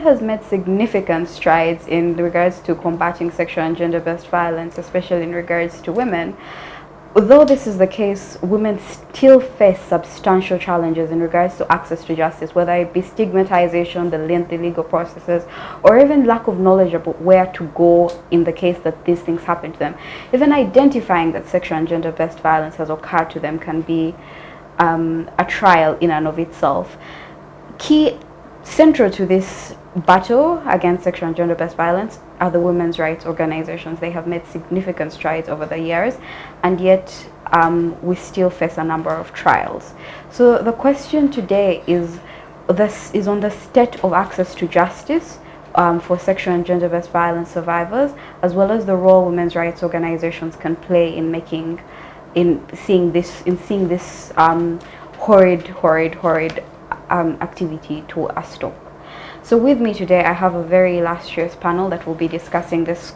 has made significant strides in regards to combating sexual and gender-based violence, especially in regards to women. Though this is the case, women still face substantial challenges in regards to access to justice, whether it be stigmatization, the lengthy legal processes, or even lack of knowledge about where to go in the case that these things happen to them. Even identifying that sexual and gender-based violence has occurred to them can be a trial in and of itself. Central to this battle against sexual and gender-based violence are the women's rights organizations. They have made significant strides over the years, and yet we still face a number of trials. So the question today is on the state of access to justice for sexual and gender-based violence survivors, as well as the role women's rights organizations can play in seeing this horrid activity to a stop. So with me today, I have a very illustrious panel that will be discussing this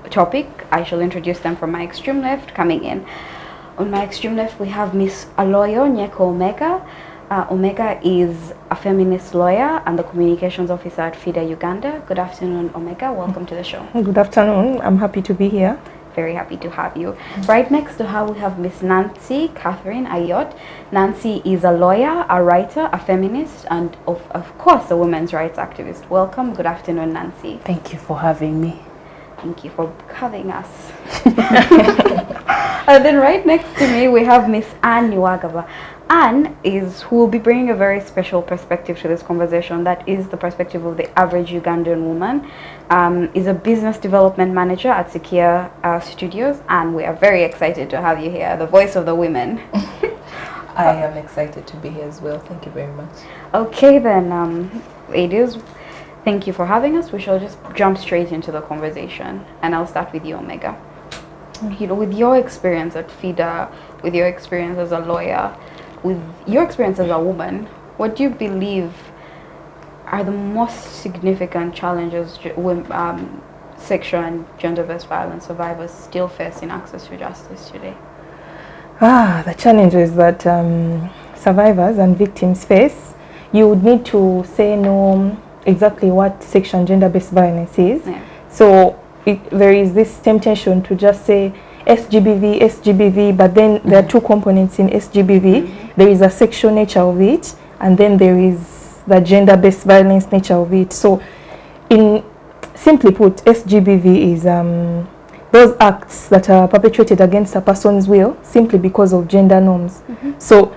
topic. I shall introduce them from my extreme left. Coming in on my extreme left, we have Miss Aloyo Nyeko Omega. Omega is a feminist lawyer and the communications officer at FIDA Uganda. Good afternoon, Omega. Welcome to the show. Good afternoon. I'm happy to be here. Very happy to have you. Right next to her, we have Miss Nancy Catherine Ayot. Nancy is a lawyer, a writer, a feminist, and of course, a women's rights activist. Welcome. Good afternoon, Nancy. Thank you for having me. Thank you for having us. And then right next to me, we have Miss Anne Niwagaba. Anne who will be bringing a very special perspective to this conversation. That is the perspective of the average Ugandan woman. Is a business development manager at Sikia Studios, and we are very excited to have you here, the voice of the women. I am excited to be here as well. Thank you very much. Okay then, ladies, thank you for having us. We shall just jump straight into the conversation, and I'll start with you, Omega. You know, with your experience at FIDA, with your experience as a lawyer, with your experience as a woman, what do you believe are the most significant challenges sexual and gender-based violence survivors still face in access to justice today? The challenges that survivors and victims face, you would need to know exactly what sexual and gender-based violence is. Yeah. So there is this temptation to just say SGBV, but then there are two components in SGBV. There is a sexual nature of it, and then there is the gender-based violence nature of it. So, simply put, SGBV is those acts that are perpetrated against a person's will simply because of gender norms. So,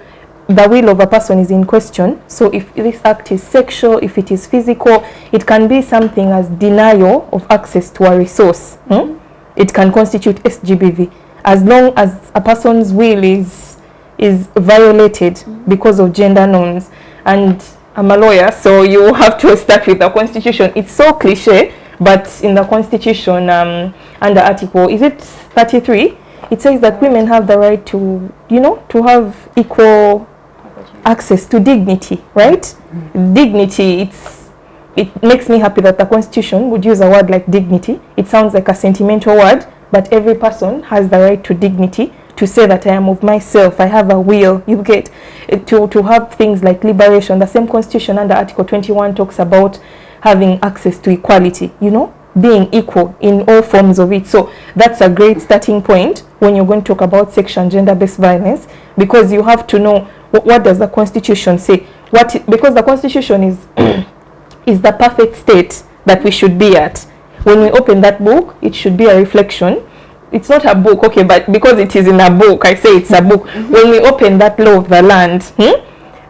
the will of a person is in question. So, if this act is sexual, if it is physical, it can be something as denial of access to a resource. It can constitute SGBV as long as a person's will is violated because of gender norms. And I'm a lawyer, so you have to start with the Constitution. It's so cliche, but in the Constitution, under Article, is it 33? It says that women have the right to, to have equal access to dignity, right? Dignity, it makes me happy that the Constitution would use a word like dignity. It sounds like a sentimental word, but every person has the right to dignity, to say that I am of myself, I have a will, you get, to have things like liberation. The same Constitution under Article 21 talks about having access to equality, being equal in all forms of it. So that's a great starting point when you're going to talk about sexual and gender-based violence, because you have to know what does the Constitution say. Because the Constitution is the perfect state that we should be at. When we open that book, it should be a reflection. It's not a book, okay, but because it is in a book, I say it's a book. When we open that law of the land,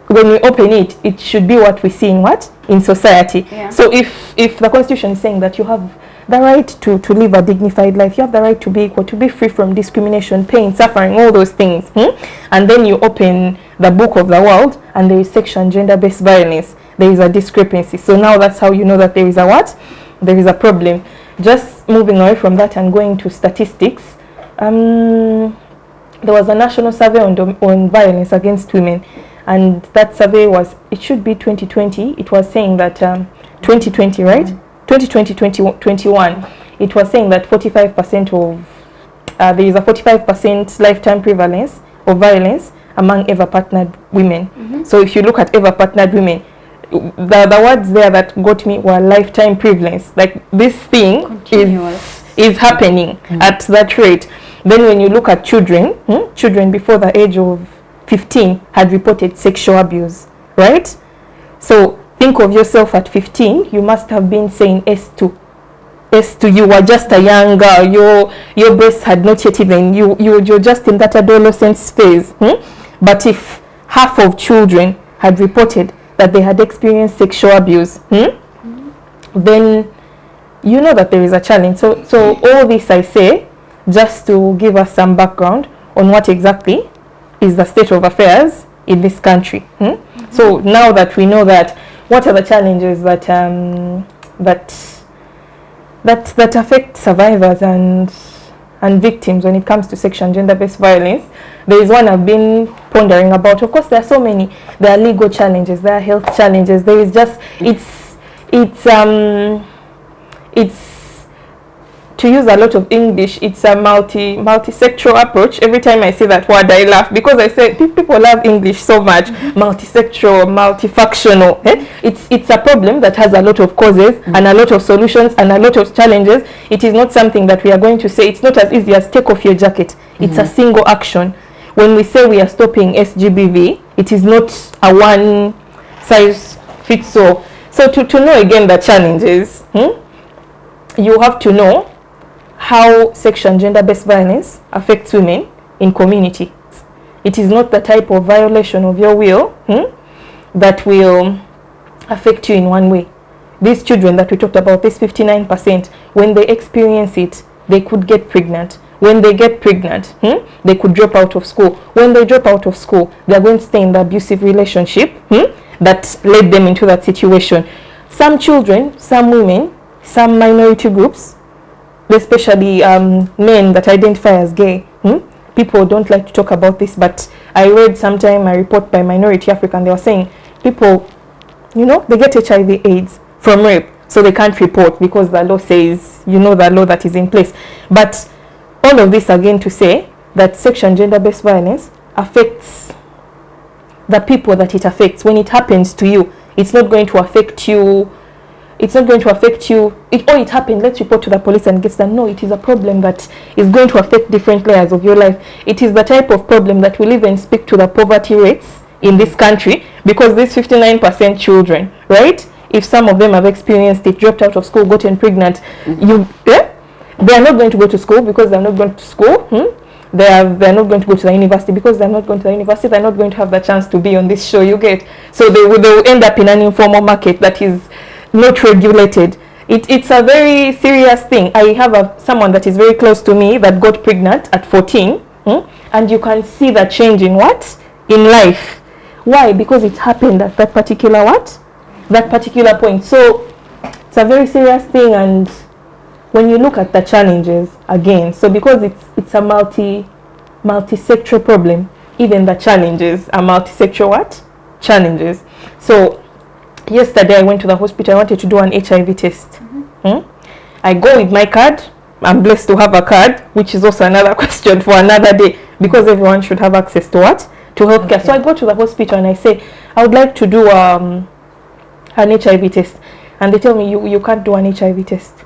when we open it, it should be what we see in society. Yeah. So if the Constitution is saying that you have the right to live a dignified life, you have the right to be equal, to be free from discrimination, pain, suffering, all those things, and then you open the book of the world and there is sexual and gender-based violence, there is a discrepancy. So now that's how you know that there is a problem. Just moving away from that and going to statistics, there was a national survey on violence against women, and that survey it should be 2020. It was saying that 2020, right? 2020-2021. It was saying that 45% of there is a 45% lifetime prevalence of violence among ever partnered women. So if you look at ever partnered women, the words there that got me were lifetime prevalence. Like this thing is happening at that rate. Then when you look at children, children before the age of 15 had reported sexual abuse, right? So think of yourself at 15, you must have been saying S2, you were just a young girl, your breasts had not yet even, you're just in that adolescence phase. But if half of children had reported that they had experienced sexual abuse, then you know that there is a challenge. So all this I say just to give us some background on what exactly is the state of affairs in this country. So now that we know that, what are the challenges that that affect survivors and victims when it comes to sexual and gender-based violence? There is one I've been pondering about. Of course, there are so many. There are legal challenges, there are health challenges. There is just, it's to use a lot of English, it's a multi-sectoral approach. Every time I say that word, I laugh because I say people love English so much. Multi-sectoral, multifactional. It's a problem that has a lot of causes and a lot of solutions and a lot of challenges. It is not something that we are going to say. It's not as easy as take off your jacket. It's a single action. When we say we are stopping SGBV, it is not a one size fits all. So to know again the challenges, you have to know how sexual and gender-based violence affects women in community. It is not the type of violation of your will that will affect you in one way. These children that we talked about, this 59%, when they experience it, they could get pregnant. When they get pregnant, they could drop out of school. When they drop out of school, they are going to stay in the abusive relationship that led them into that situation. Some children, some women, some minority groups, especially men that identify as gay, people don't like to talk about this, but I read sometime a report by Minority African. They were saying people, they get HIV AIDS from rape, so they can't report because the law says, the law that is in place. But all of this again to say that sexual and gender-based violence affects the people that it affects. When it happens to you, it's not going to affect you. It's not going to affect you. It happened, let's report to the police and get done. No, it is a problem that is going to affect different layers of your life. It is the type of problem that will even speak to the poverty rates in this country, because these 59% children, right? If some of them have experienced it, dropped out of school, gotten pregnant, they are not going to go to school because they're not going to school. They're not going to go to the university because they're not going to the university. They're not going to have the chance to be on this show, you get. So they will end up in an informal market that is not regulated. It's a very serious thing. I have someone that is very close to me that got pregnant at 14, and you can see the change in life. Why? Because it happened at that particular point. So it's a very serious thing. And when you look at the challenges again, so because it's a multi-sectoral problem, even the challenges are multi-sectoral challenges. So yesterday I went to the hospital. I wanted to do an HIV test. I go with my card. I'm blessed to have a card, which is also another question for another day, because everyone should have access to healthcare. Okay. So I go to the hospital and I say, I would like to do an HIV test, and they tell me you can't do an HIV test.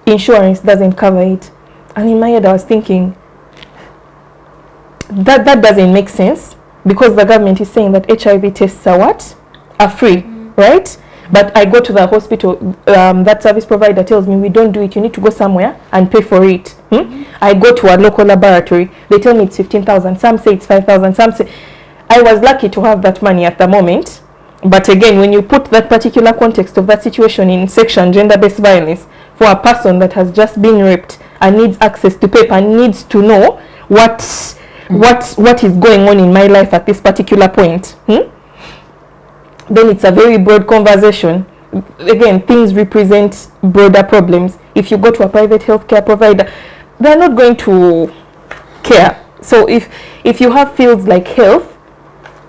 Insurance doesn't cover it. And in my head I was thinking that doesn't make sense, because the government is saying that HIV tests are free, right? But I go to the hospital, that service provider tells me we don't do it, you need to go somewhere and pay for it. I go to a local laboratory, they tell me it's 15,000, some say it's 5,000, some say. I was lucky to have that money at the moment, but again, when you put that particular context of that situation in sexual and gender-based violence, for a person that has just been raped and needs access to paper and needs to know what is going on in my life at this particular point, then it's a very broad conversation. Again, things represent broader problems. If you go to a private healthcare provider, they're not going to care. So if you have fields like health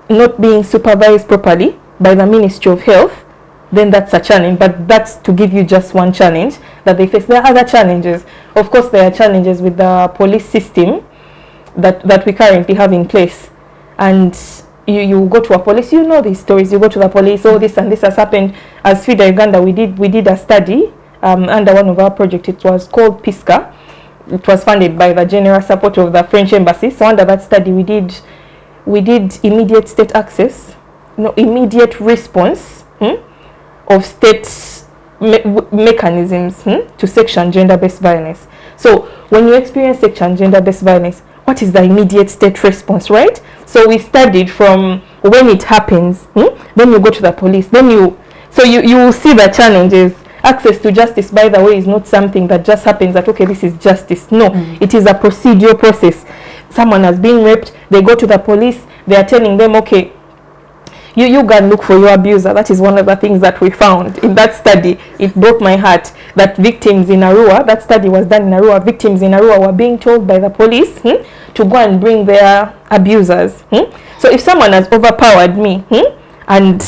not being supervised properly by the Ministry of Health, then that's a challenge. But that's to give you just one challenge that they face. There are other challenges. Of course, there are challenges with the police system that we currently have in place. And you go to a police, you know these stories, you go to the police, oh, this and this has happened. As FIDA Uganda, we did a study under one of our projects. It was called PISCA. It was funded by the general support of the French embassy. So under that study, we did immediate state access, immediate response of state mechanisms to section gender-based violence. So when you experience section gender-based violence, what is the immediate state response, right? So we studied from when it happens, then you go to the police, then you will see the challenges. Access to justice, by the way, is not something that just happens that, okay, this is justice. No, it is a procedural process. Someone has been raped, they go to the police, they are telling them, okay, you go and look for your abuser. That is one of the things that we found in that study. It broke my heart that victims in Arua, that study was done in Arua, victims in Arua were being told by the police to go and bring their abusers. So if someone has overpowered me and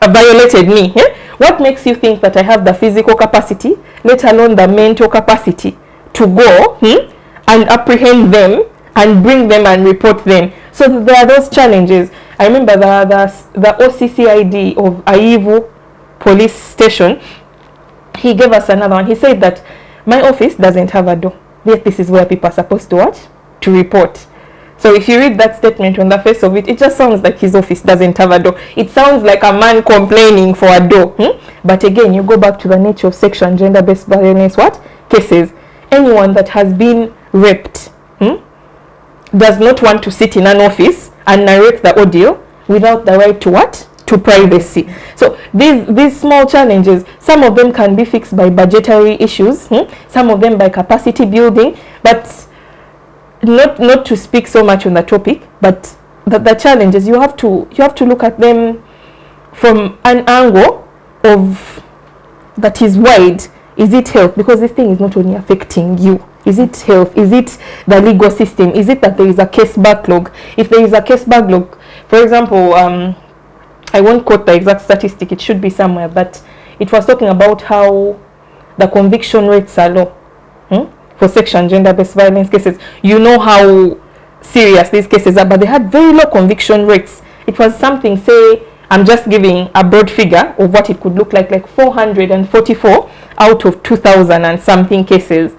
violated me, what makes you think that I have the physical capacity, let alone the mental capacity, to go and apprehend them and bring them and report them? So there are those challenges. I remember the OCCID of Aivu police station, he gave us another one. He said that my office doesn't have a door, yet this is where people are supposed to watch, to report. So if you read that statement on the face of it, it just sounds like his office doesn't have a door. It sounds like a man complaining for a door. But again, you go back to the nature of sexual and gender-based violence cases. Anyone that has been raped does not want to sit in an office and narrate the audio without the right to to privacy. So these small challenges, some of them can be fixed by budgetary issues, some of them by capacity building, but not to speak so much on the topic, but the challenges, you have to look at them from an angle of that is wide. Is it health? Because this thing is not only affecting you. Is it health? Is it the legal system? Is it that there is a case backlog? If there is a case backlog, for example, I won't quote the exact statistic, it should be somewhere, but it was talking about how the conviction rates are low for sexual and gender-based violence cases. You know how serious these cases are, but they had very low conviction rates. It was something, say, I'm just giving a broad figure of what it could look like 444 out of 2,000 and something cases.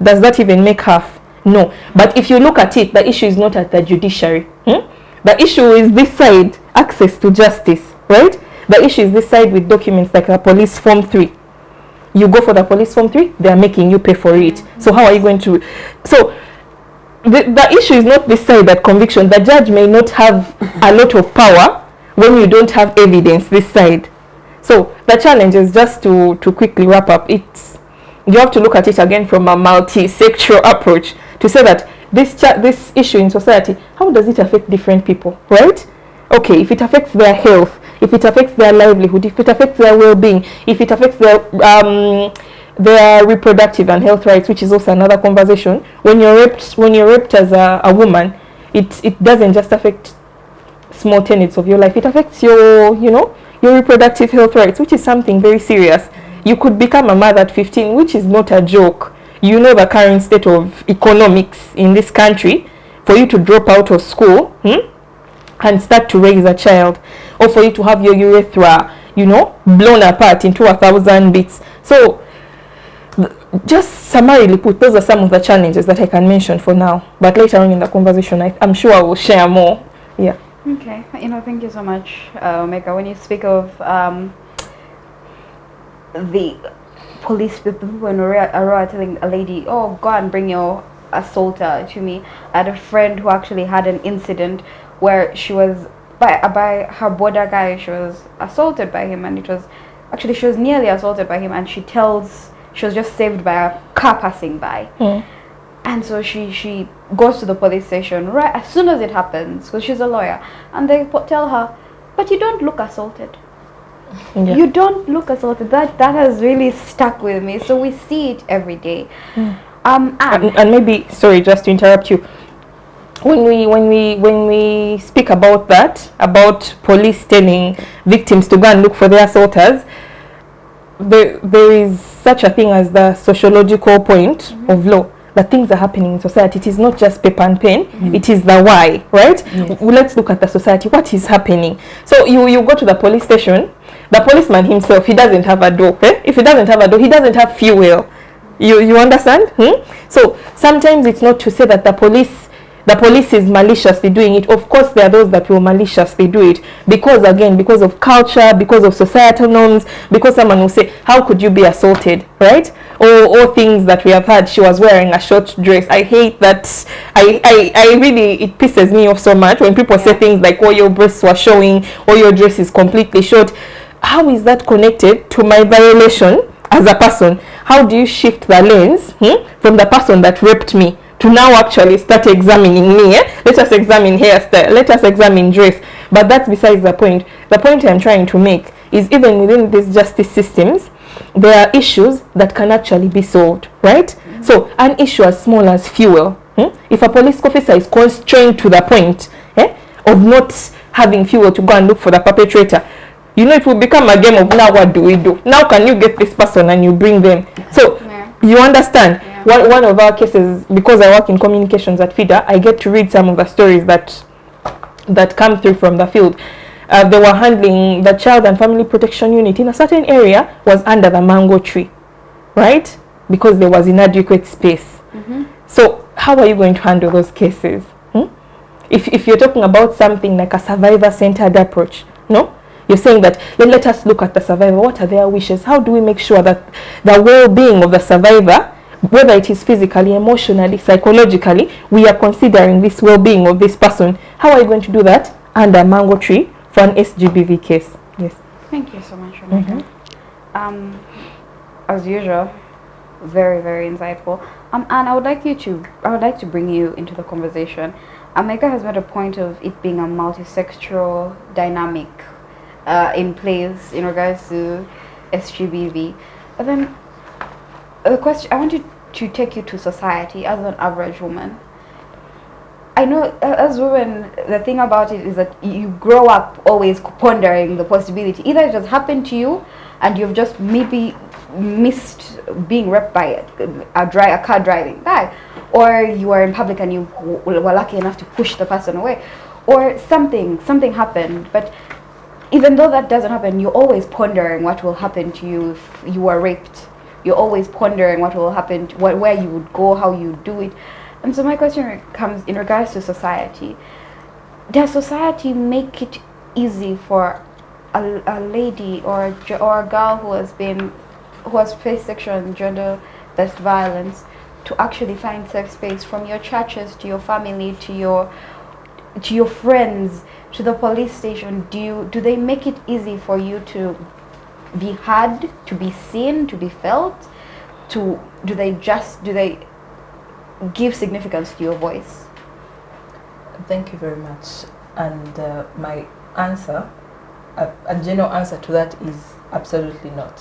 Does that even make half? No. But if you look at it, the issue is not at the judiciary. The issue is this side, access to justice, right? The issue is this side with documents like the police form 3. You go for the police form 3, they are making you pay for it. So how are you going to... So the issue is not this side, that conviction. The judge may not have a lot of power when you don't have evidence this side. So the challenge is, just to quickly wrap up, you have to look at it again from a multi-sectoral approach to say that this issue in society, how does it affect different people, right? Okay, if it affects their health, if it affects their livelihood, if it affects their well-being, if it affects their reproductive and health rights, which is also another conversation. When you're raped as a woman, it doesn't just affect small tenets of your life. It affects your reproductive health rights, which is something very serious. You could become a mother at 15, which is not a joke. You know the current state of economics in this country. For you to drop out of school and start to raise a child, or for you to have your urethra, blown apart into 1,000 bits. So, just summarily put, those are some of the challenges that I can mention for now. But later on in the conversation, I'm sure I will share more. Yeah. Okay. Thank you so much, Omega. When you speak of the police people in Aurora telling a lady, oh, go and bring your assaulter to me. I had a friend who actually had an incident where she was by her border guy, she was assaulted by him, and she was nearly assaulted by him, and she was just saved by a car passing by. And so she goes to the police station right as soon as it happens, because she's a lawyer, and they tell her, but you don't look assaulted. Yeah. You don't look assaulted. That has really stuck with me. So we see it every day. And maybe, sorry, just to interrupt you, when we speak about that, about police telling victims to go and look for their assaulters, there is such a thing as the sociological point of law. that things are happening in society. It is not just paper and pen, it is the why, right? Yes. Let's look at the society. What is happening? So you go to the police station, the policeman himself, he doesn't have a door. If he doesn't have a door, he doesn't have fuel. You understand? So sometimes it's not to say that the police is maliciously doing it. Of course, there are those that will maliciously do it because, again, because of culture, because of societal norms, because someone will say, how could you be assaulted, right? Or things that we have had. She was wearing a short dress. I hate that. I really, it pisses me off so much when people say things like, oh, your breasts were showing, or your dress is completely short. How is that connected to my violation as a person? How do you shift the lens from the person that raped me to now actually start examining me? Let us examine hairstyle, let us examine dress. But that's besides the point. The point I'm trying to make is even within these justice systems, there are issues that can actually be solved, right? So an issue as small as fuel. If a police officer is constrained to the point of not having fuel to go and look for the perpetrator, you know, it will become a game of now what do we do? Now can you get this person and you bring them? So you understand? One of our cases, because I work in communications at FIDA, I get to read some of the stories that come through from the field. They were handling the child and family protection unit in a certain area was under the mango tree, right? Because there was inadequate space. So how are you going to handle those cases? If you're talking about something like a survivor-centered approach, no? You're saying that let us look at the survivor. What are their wishes? How do we make sure that the well-being of the survivor, whether it is physically, emotionally, psychologically, we are considering this well-being of this person? How are you going to do that under a mango tree for an SGBV case? Yes. Thank you so much, Rebecca. As usual, very, very insightful. And I would like to bring you into the conversation. Ameka has made a point of it being a multi-sexual dynamic in place in regards to SGBV. But then the question, I want to take you to society as an average woman. I know as women, the thing about it is that you grow up always pondering the possibility. Either it has happened to you and you've just maybe missed being raped by a car driving by, or you are in public and you were lucky enough to push the person away, or something happened. But even though that doesn't happen, you're always pondering what will happen to you if you were raped. You're always pondering what will happen, where you would go, how you do it. And so my question comes in regards to society. Does society make it easy for a lady or a girl who has faced sexual and gender-based violence to actually find safe space, from your churches to your family to your friends to the police station? Do they make it easy for you to be heard, to be seen, to be felt? Do they give significance to your voice? Thank you very much. And my answer, a general answer to that is absolutely not.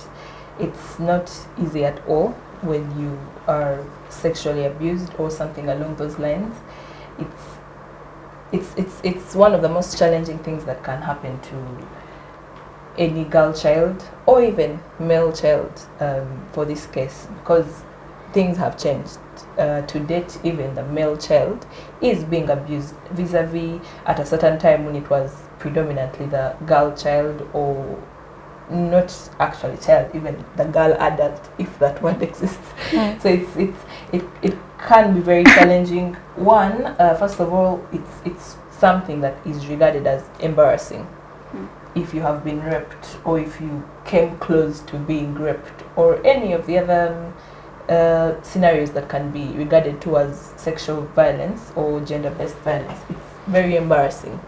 It's not easy at all when you are sexually abused or something along those lines. It's one of the most challenging things that can happen to any girl child or even male child for this case, because things have changed. To date, even the male child is being abused vis-a-vis at a certain time when it was predominantly the girl child, or not actually child, even the girl adult, if that word exists. So it can be very challenging. One, first of all, it's something that is regarded as embarrassing. If you have been raped, or if you came close to being raped, or any of the other scenarios that can be regarded to as sexual violence or gender-based violence, it's very embarrassing.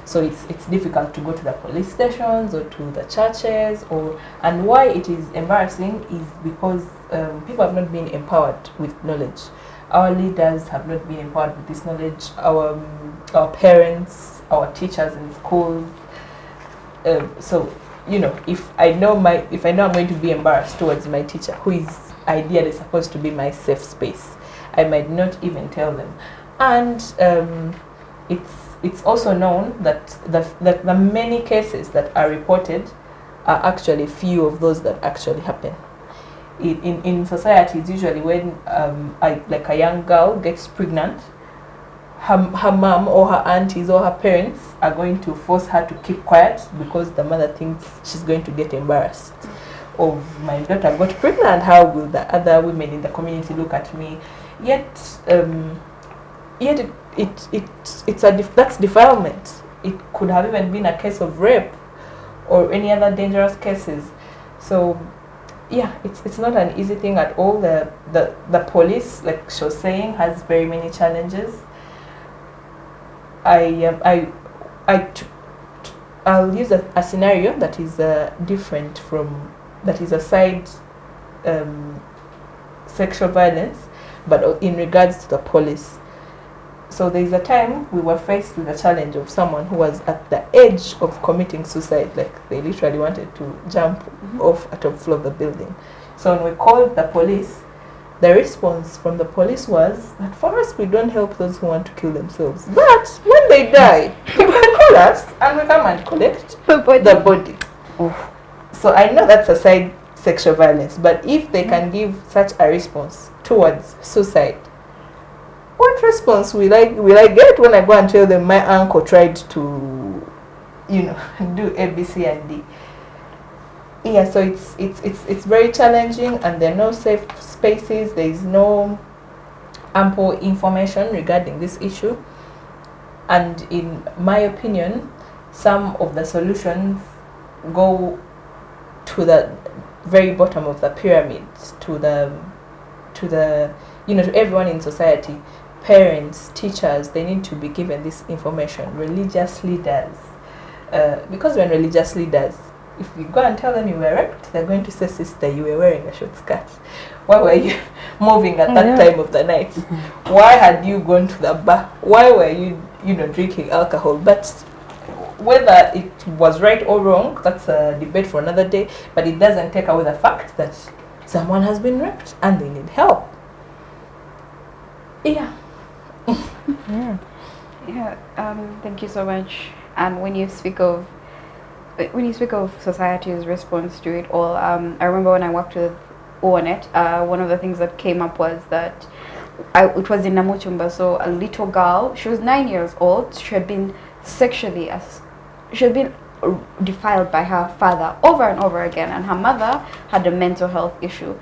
So it's difficult to go to the police stations or to the churches, and why it is embarrassing is because people have not been empowered with knowledge. Our leaders have not been empowered with this knowledge. Our parents, our teachers in schools. So, you know, if I know I'm going to be embarrassed towards my teacher, who is ideally supposed to be my safe space, I might not even tell them. And it's also known that the many cases that are reported are actually few of those that actually happen. in society, it's usually when like a young girl gets pregnant, her mom or her aunties or her parents are going to force her to keep quiet because the mother thinks she's going to get embarrassed. Of my daughter got pregnant, how will the other women in the community look at me? Yet that's defilement. It could have even been a case of rape or any other dangerous cases. So yeah, it's not an easy thing at all. The police, like she was saying, has very many challenges. I'll use a scenario that is different from, that is aside sexual violence, but in regards to the police. So there is a time we were faced with the challenge of someone who was at the edge of committing suicide, like they literally wanted to jump off a top floor of the building. So when we called the police, the response from the police was that for us, we don't help those who want to kill themselves. But when they die, you can call us and we come and collect the body. Oh. So I know that's aside sexual violence, but if they can give such a response towards suicide, what response will I get when I go and tell them my uncle tried to, do A, B, C, and D? Yeah, so it's very challenging, and there are no safe spaces. There is no ample information regarding this issue, and in my opinion, some of the solutions go to the very bottom of the pyramid, to everyone in society. Parents, teachers, they need to be given this information. Religious leaders, because when religious leaders, if you go and tell them you were raped, they're going to say, sister, you were wearing a short skirt. Why were you moving at that time of the night? Why had you gone to the bar? Why were you, drinking alcohol? But whether it was right or wrong, that's a debate for another day. But it doesn't take away the fact that someone has been raped and they need help. Yeah. Thank you so much. And when you speak of society's response to it all, I remember when I worked with ONET, one of the things that came up was that it was in Namutumba, so a little girl, she was 9 years old, she had been defiled by her father over and over again, and her mother had a mental health issue.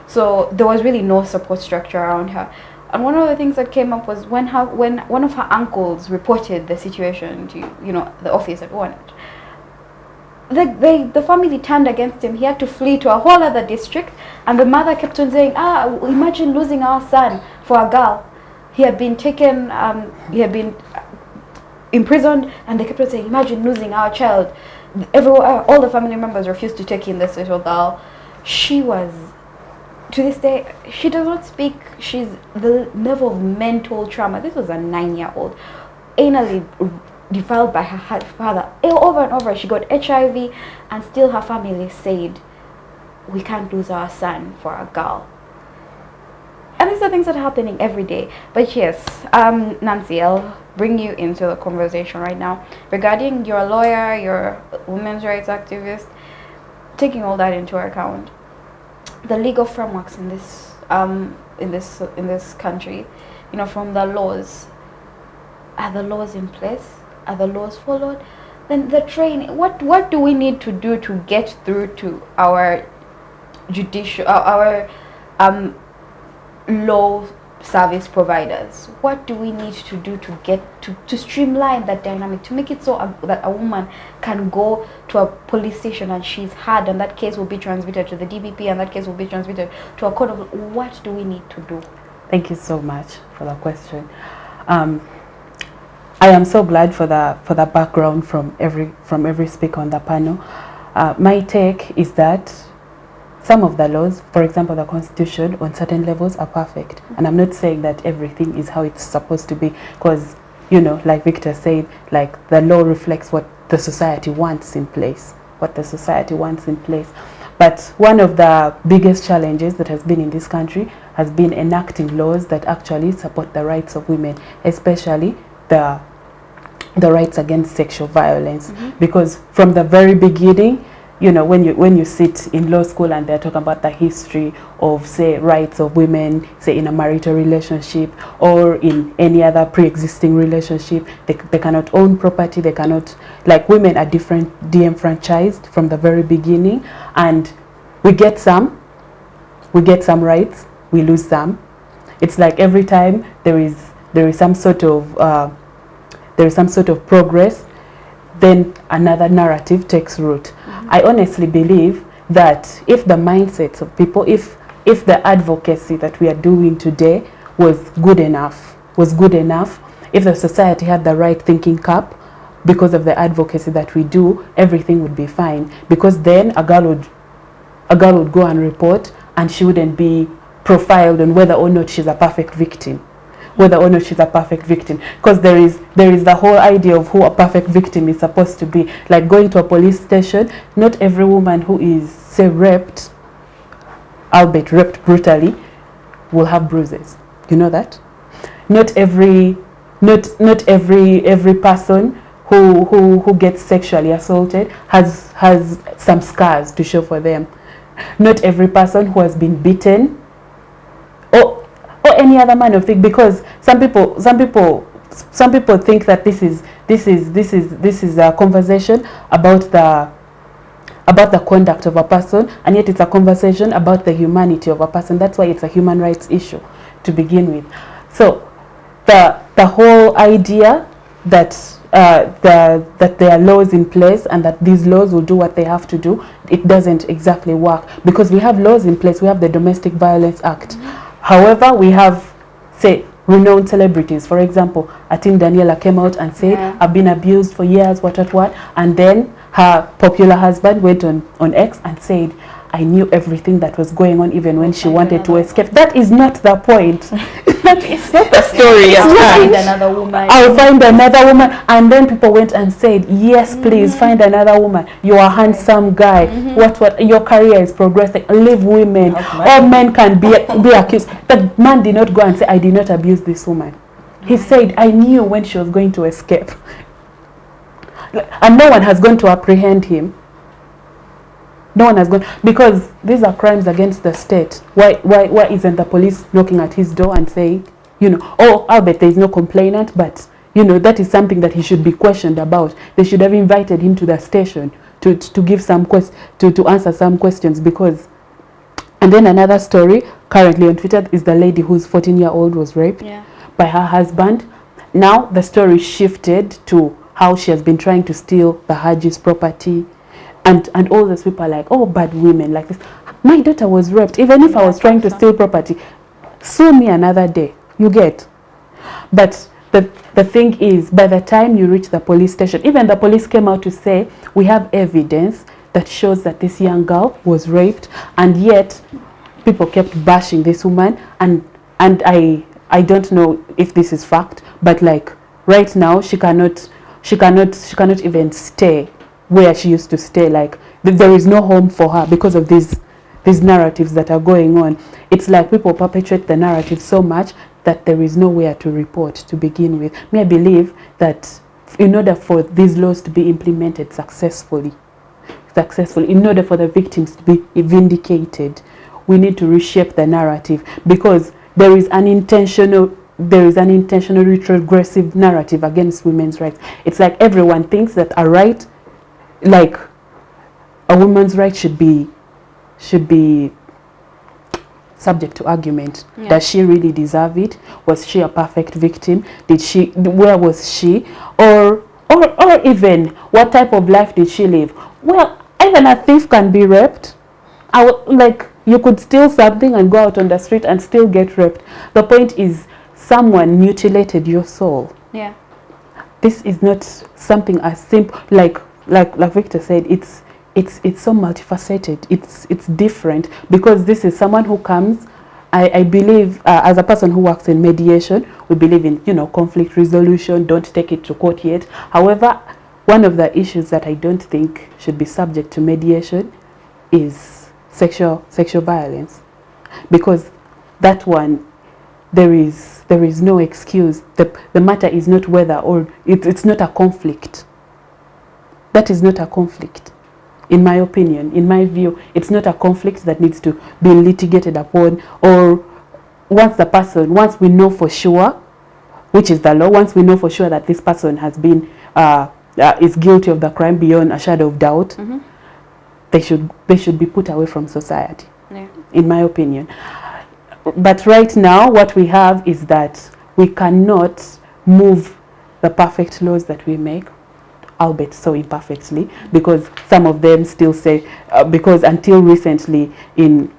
So there was really no support structure around her. And one of the things that came up was when one of her uncles reported the situation to the office at ONET. The family turned against him. He had to flee to a whole other district, and the mother kept on saying, imagine losing our son for a girl. He had been taken, he had been imprisoned, and they kept on saying, imagine losing our child. All the family members refused to take in this little girl. She was, to this day, she does not speak. She's the level of mental trauma. This was a 9-year-old, anally defiled by her father over and over. She got HIV, and still her family said, we can't lose our son for a girl. And these are things that are happening every day. But yes, Nancy, I'll bring you into the conversation right now regarding your lawyer, your women's rights activist. Taking all that into account, the legal frameworks in this country, from the laws, are the laws in place? Are the laws followed? Then the training. What do we need to do to get through to our judicial, our law service providers? What do we need to do to get to streamline that dynamic, to make it so that a woman can go to a police station and she's heard, and that case will be transmitted to the DBP, and that case will be transmitted to a court of? What do we need to do? Thank you so much for the question. I am so glad for the background from every speaker on the panel. My take is that some of the laws, for example, the Constitution, on certain levels are perfect. And I'm not saying that everything is how it's supposed to be, because, like Victor said, like the law reflects what the society wants in place, But one of the biggest challenges that has been in this country has been enacting laws that actually support the rights of women, especially the rights against sexual violence. Because from the very beginning, when you sit in law school and they're talking about the history of, say, rights of women, say in a marital relationship or in any other pre-existing relationship, they cannot own property, they cannot, like, women are de-enfranchised from the very beginning, and we get some rights, we lose some. It's like every time there is some sort of progress, then another narrative takes root. I honestly believe that if the mindsets of people, if the advocacy that we are doing today was good enough, if the society had the right thinking cap, because of the advocacy that we do, everything would be fine. Because then a girl would go and report, and she wouldn't be profiled on whether or not she's a perfect victim. Because there is the whole idea of who a perfect victim is supposed to be. Like going to a police station, not every woman who is, say, raped, albeit raped brutally, will have bruises. You know that? Not every person who gets sexually assaulted has some scars to show for them. Not every person who has been beaten or any other man of thing, because some people think that this is a conversation about the conduct of a person, and yet it's a conversation about the humanity of a person. That's why it's a human rights issue to begin with. So the whole idea that that there are laws in place and that these laws will do what they have to do, it doesn't exactly work, because we have laws in place. We have the Domestic Violence Act. However, we have, say, renowned celebrities. For example, Daniela came out and said, I've been abused for years, what, and then her popular husband went on X and said, I knew everything that was going on, even when she wanted to escape. That is not the point. That is not the story. I'll find another woman. I'll find another woman. And then people went and said, yes, please, find another woman. You're a handsome guy. What, your career is progressing. Leave women. All men can be accused. The man did not go and say, I did not abuse this woman. He said, I knew when she was going to escape. And no one has gone to apprehend him. No one has gone, because these are crimes against the state. Why isn't the police knocking at his door and saying, oh, I'll bet there is no complainant, but that is something that he should be questioned about. They should have invited him to the station to give some to answer some questions. Because, and then another story currently on Twitter is the lady whose 14-year-old was raped by her husband. Now the story shifted to how she has been trying to steal the Haji's property. And all those people are like, oh, bad women like this. My daughter was raped. Even if I was trying to steal property, sue me another day. You get. But the thing is, by the time you reach the police station, even the police came out to say, we have evidence that shows that this young girl was raped, and yet people kept bashing this woman. And I don't know if this is fact, but like right now she cannot even stay where she used to stay. Like there is no home for her because of these narratives that are going on. It's like people perpetuate the narrative so much that there is nowhere to report to begin with. I believe that in order for these laws to be implemented successfully, in order for the victims to be vindicated, we need to reshape the narrative, because there is an intentional retrogressive narrative against women's rights. It's like everyone thinks that a right, like a woman's right, should be subject to argument. Does she really deserve it? Was she a perfect victim? Where was she? Or even what type of life did she live? Well, even a thief can be raped. Like, you could steal something and go out on the street and still get raped. The point is, someone mutilated your soul. This is not something as simple, like Victor said, it's so multifaceted. It's different, because this is someone who comes, I believe, as a person who works in mediation, we believe in, conflict resolution, don't take it to court yet. However, one of the issues that I don't think should be subject to mediation is sexual violence, because that one, there is no excuse. The matter is not whether, or it's not a conflict. That is not a conflict. In my opinion, in my view, it's not a conflict that needs to be litigated upon, or once we know for sure, which is the law, once we know for sure that this person has been, is guilty of the crime beyond a shadow of doubt, they should be put away from society, in my opinion. But right now, what we have is that we cannot move the perfect laws that we make, albeit so imperfectly, because some of them still say, because until recently in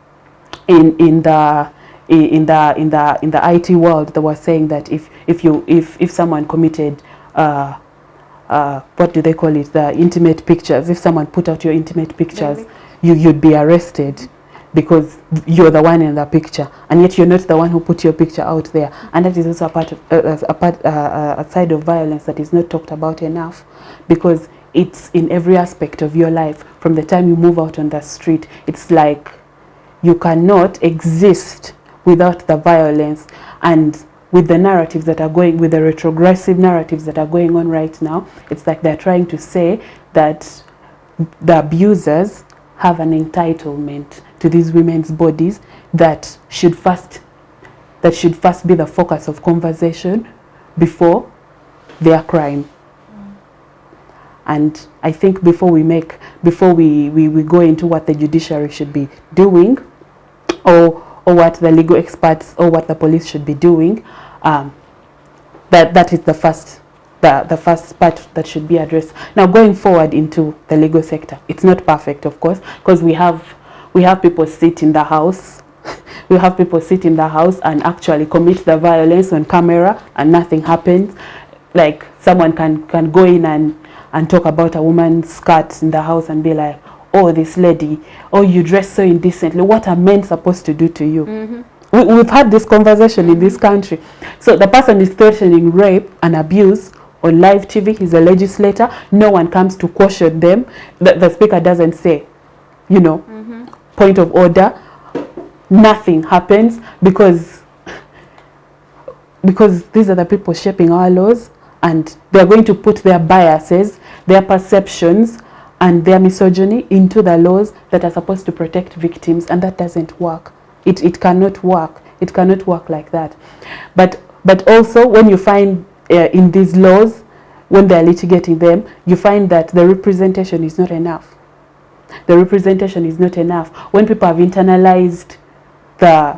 the IT world, they were saying that if someone committed what do they call it, the intimate pictures, if someone put out your intimate pictures, you'd be arrested because you're the one in the picture, and yet you're not the one who put your picture out there. And that is also a side of violence that is not talked about enough, because it's in every aspect of your life. From the time you move out on the street, it's like you cannot exist without the violence. And with the narratives that are going, with the retrogressive narratives that are going on right now, it's like they're trying to say that the abusers have an entitlement to these women's bodies that should first be the focus of conversation before their crime. And I think before we go into what the judiciary should be doing, or what the legal experts or what the police should be doing, that is the first part that should be addressed. Now, going forward into the legal sector, it's not perfect, of course, because we have people sit in the house. We have people sit in the house and actually commit the violence on camera, and nothing happens. Like, someone can go in and talk about a woman's skirt in the house and be like, oh, this lady, oh, you dress so indecently. What are men supposed to do to you? We've had this conversation in this country. So the person is threatening rape and abuse on live TV. He's a legislator. No one comes to caution them. The speaker doesn't say, point of order. Nothing happens because these are the people shaping our laws, and they're going to put their biases, their perceptions, and their misogyny into the laws that are supposed to protect victims, and that doesn't work. It cannot work. It cannot work like that. But also, when you find in these laws, when they're litigating them, you find that the representation is not enough. The representation is not enough. When people have internalized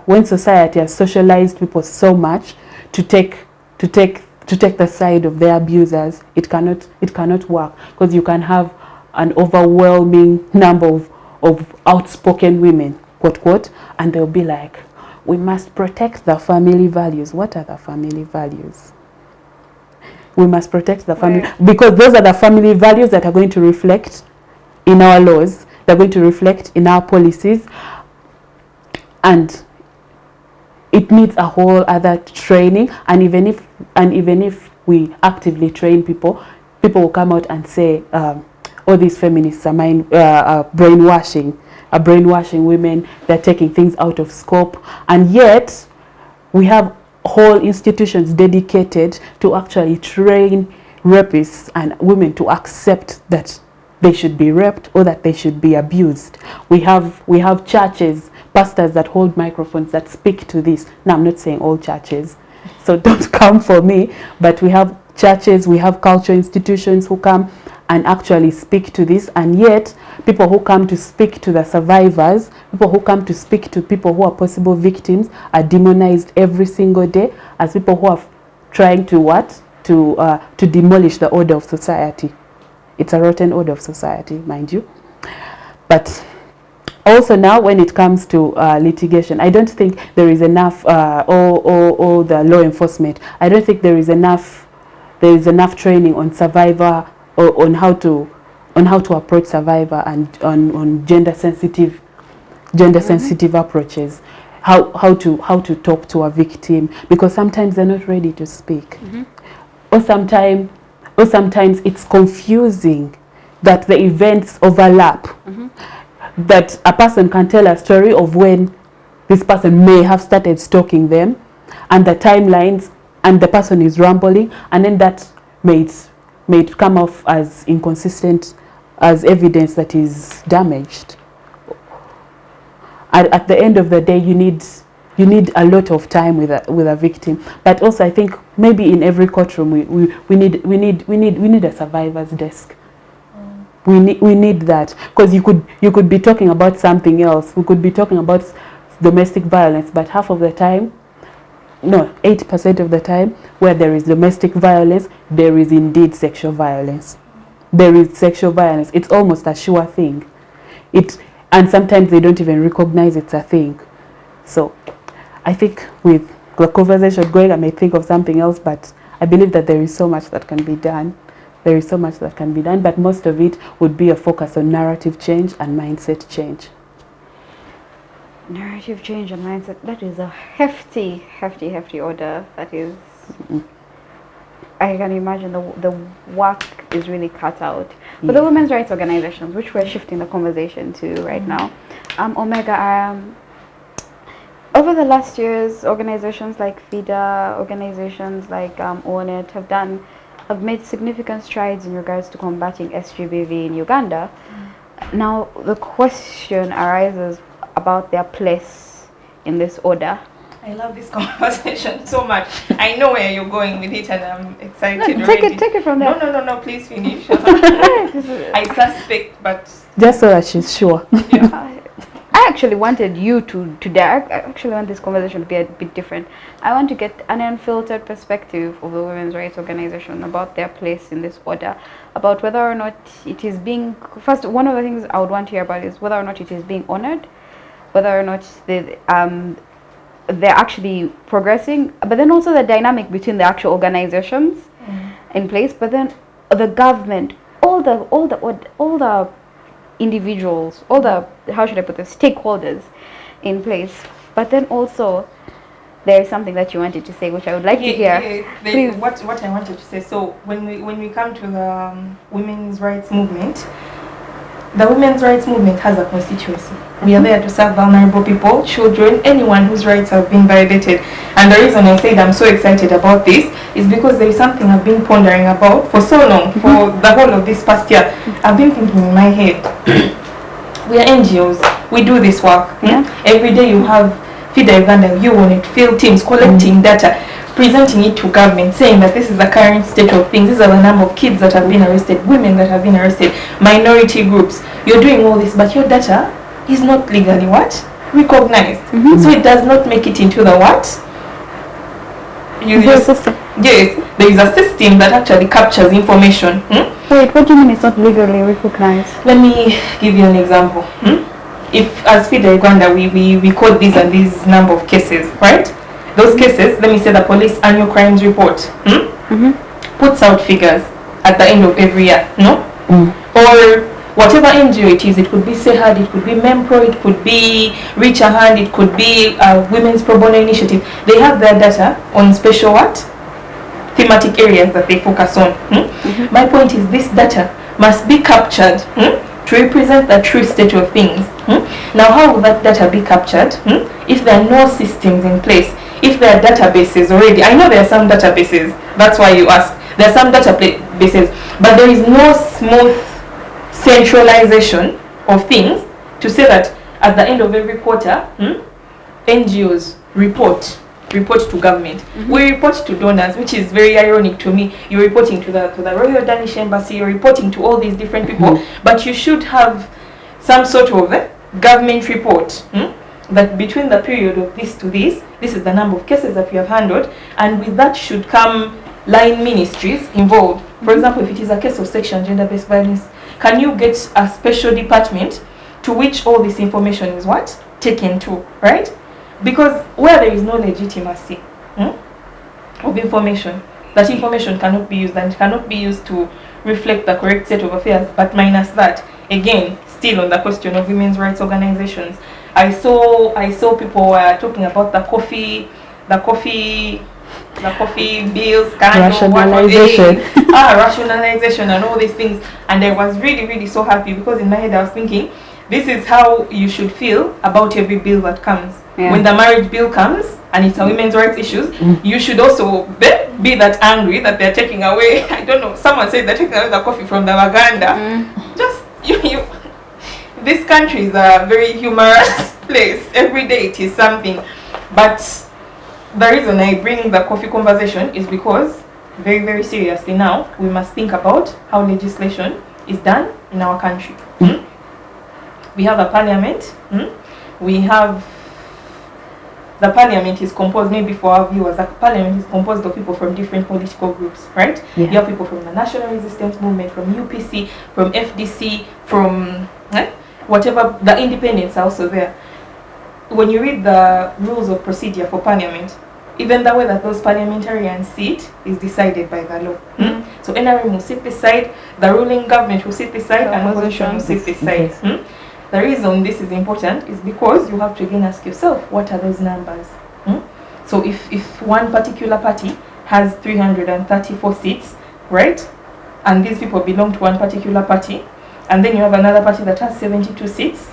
when society has socialized people so much to take the side of their abusers, it cannot work, because you can have an overwhelming number of outspoken women, quote quote, and they'll be like, we must protect the family values. What are the family values? We must protect the family, because those are the family values that are going to reflect in our laws. They're going to reflect in our policies, and it needs a whole other training. And even if we actively train people will come out and say, all these feminists are brainwashing women. They're taking things out of scope, and yet we have whole institutions dedicated to actually train rapists and women to accept that they should be raped or that they should be abused. We have churches, pastors that hold microphones that speak to this. Now, I'm not saying all churches, so don't come for me, but we have churches, we have cultural institutions who come and actually speak to this, and yet people who come to speak to the survivors, people who come to speak to people who are possible victims, are demonized every single day as people who are trying to demolish the order of society. It's a rotten order of society, mind you. But also now, when it comes to litigation, I don't think there is enough, or the law enforcement, I don't think there is enough training on survivor, or on how to approach survivor, and on gender sensitive approaches, how to talk to a victim, because sometimes they're not ready to speak, or sometimes it's confusing that the events overlap, that a person can tell a story of when this person may have started stalking them, and the timelines, and the person is rambling, and then that may come off as inconsistent as evidence that is damaged. At the end of the day, you need a lot of time with a victim. But also, I think maybe in every courtroom we need a survivor's desk. We need that, because you could be talking about something else. We could be talking about domestic violence, but half of the time, no, 80% of the time, where there is domestic violence, there is indeed sexual violence. There is sexual violence. It's almost a sure thing. And sometimes they don't even recognize it's a thing. So I think with the conversation going, I may think of something else, but I believe that there is so much that can be done. There is so much that can be done, but most of it would be a focus on narrative change and mindset change. Narrative change and mindset, that is a hefty order. That is, I can imagine the work is really cut out. But the women's rights organizations, which we're shifting the conversation to right now, Omega, over the last years, organizations like FIDA, organizations like Own It have made significant strides in regards to combating SGBV in Uganda. Now the question arises about their place in this order. I love this conversation so much. I know where you're going with it, and I'm excited. No, take it from there. No, please finish. I suspect, but just so that she's sure. Yeah. I actually wanted you to I actually want this conversation to be a bit different. I want to get an unfiltered perspective of the women's rights organization about their place in this order, about whether or not it is being, first, one of the things I would want to hear about is whether or not it is being honored, whether or not they're actually progressing, but then also the dynamic between the actual organizations in place, but then the government, all the individuals, all the, how should I put this, stakeholders in place. But then also there is something that you wanted to say, which I would like to hear. Please. What I wanted to say, so when we come to the women's rights movement, the women's rights movement has a constituency. We are there to serve vulnerable people, children, anyone whose rights have been violated. And the reason I said I'm so excited about this is because there is something I've been pondering about for so long, for the whole of this past year. I've been thinking in my head, we are NGOs, we do this work. Every day you have FIDA Uganda, you want it, field teams collecting data, presenting it to government, saying that this is the current state of things, these are the number of kids that have been arrested, women that have been arrested, minority groups. You're doing all this, but your data is not legally what? Recognized. So it does not make it into the what? System. Yes, there is a system that actually captures information. Wait, what do you mean it's not legally recognized? Let me give you an example. If as FIDA Uganda we code these and these number of cases, right? Those cases, let me say the police annual crimes report puts out figures at the end of every year, no? Or whatever NGO it is, it could be SEHAD, it could be MEMPRO, it could be Reach a Hand, it could be Women's Pro Bono Initiative. They have their data on special what? Thematic areas that they focus on. My point is this data must be captured to represent the true state of things. Now how will that data be captured if there are no systems in place? If there are databases already, I know there are some databases, that's why you asked. There are some databases, but there is no smooth centralization of things to say that at the end of every quarter, NGOs report to government. We report to donors, which is very ironic to me. You're reporting to the Royal Danish Embassy, you're reporting to all these different people, but you should have some sort of government report that between the period of this to this is the number of cases that we have handled, and with that should come line ministries involved. For example, if it is a case of sexual and gender-based violence, can you get a special department to which all this information is what? Taken to, right? Because where there is no legitimacy of information, that information cannot be used, and it cannot be used to reflect the correct state of affairs. But minus that, again, still on the question of women's rights organizations, I saw people were talking about the coffee bills, rationalization. Rationalization and all these things. And I was really so happy, because in my head I was thinking, this is how you should feel about every bill that comes. When the marriage bill comes and it's a women's rights issues, you should also be that angry that they're taking away, I don't know, someone said they're taking away the coffee from the Uganda. Just this country is a very humorous place. Every day it is something. But the reason I bring the coffee conversation is because very, very seriously now, we must think about how legislation is done in our country. We have a parliament. We have the parliament is composed, maybe for our viewers, the parliament is composed of people from different political groups, right? Yeah. You have people from the National Resistance Movement, from UPC, from FDC, from whatever, the independents are also there. When you read the rules of procedure for parliament, even the way that those parliamentarians sit is decided by the law. So NRM will sit beside, the ruling government will sit beside, and opposition will sit beside. The reason this is important is because you have to again ask yourself, what are those numbers? So if one particular party has 334 seats, right? And these people belong to one particular party, and then you have another party that has 72 seats,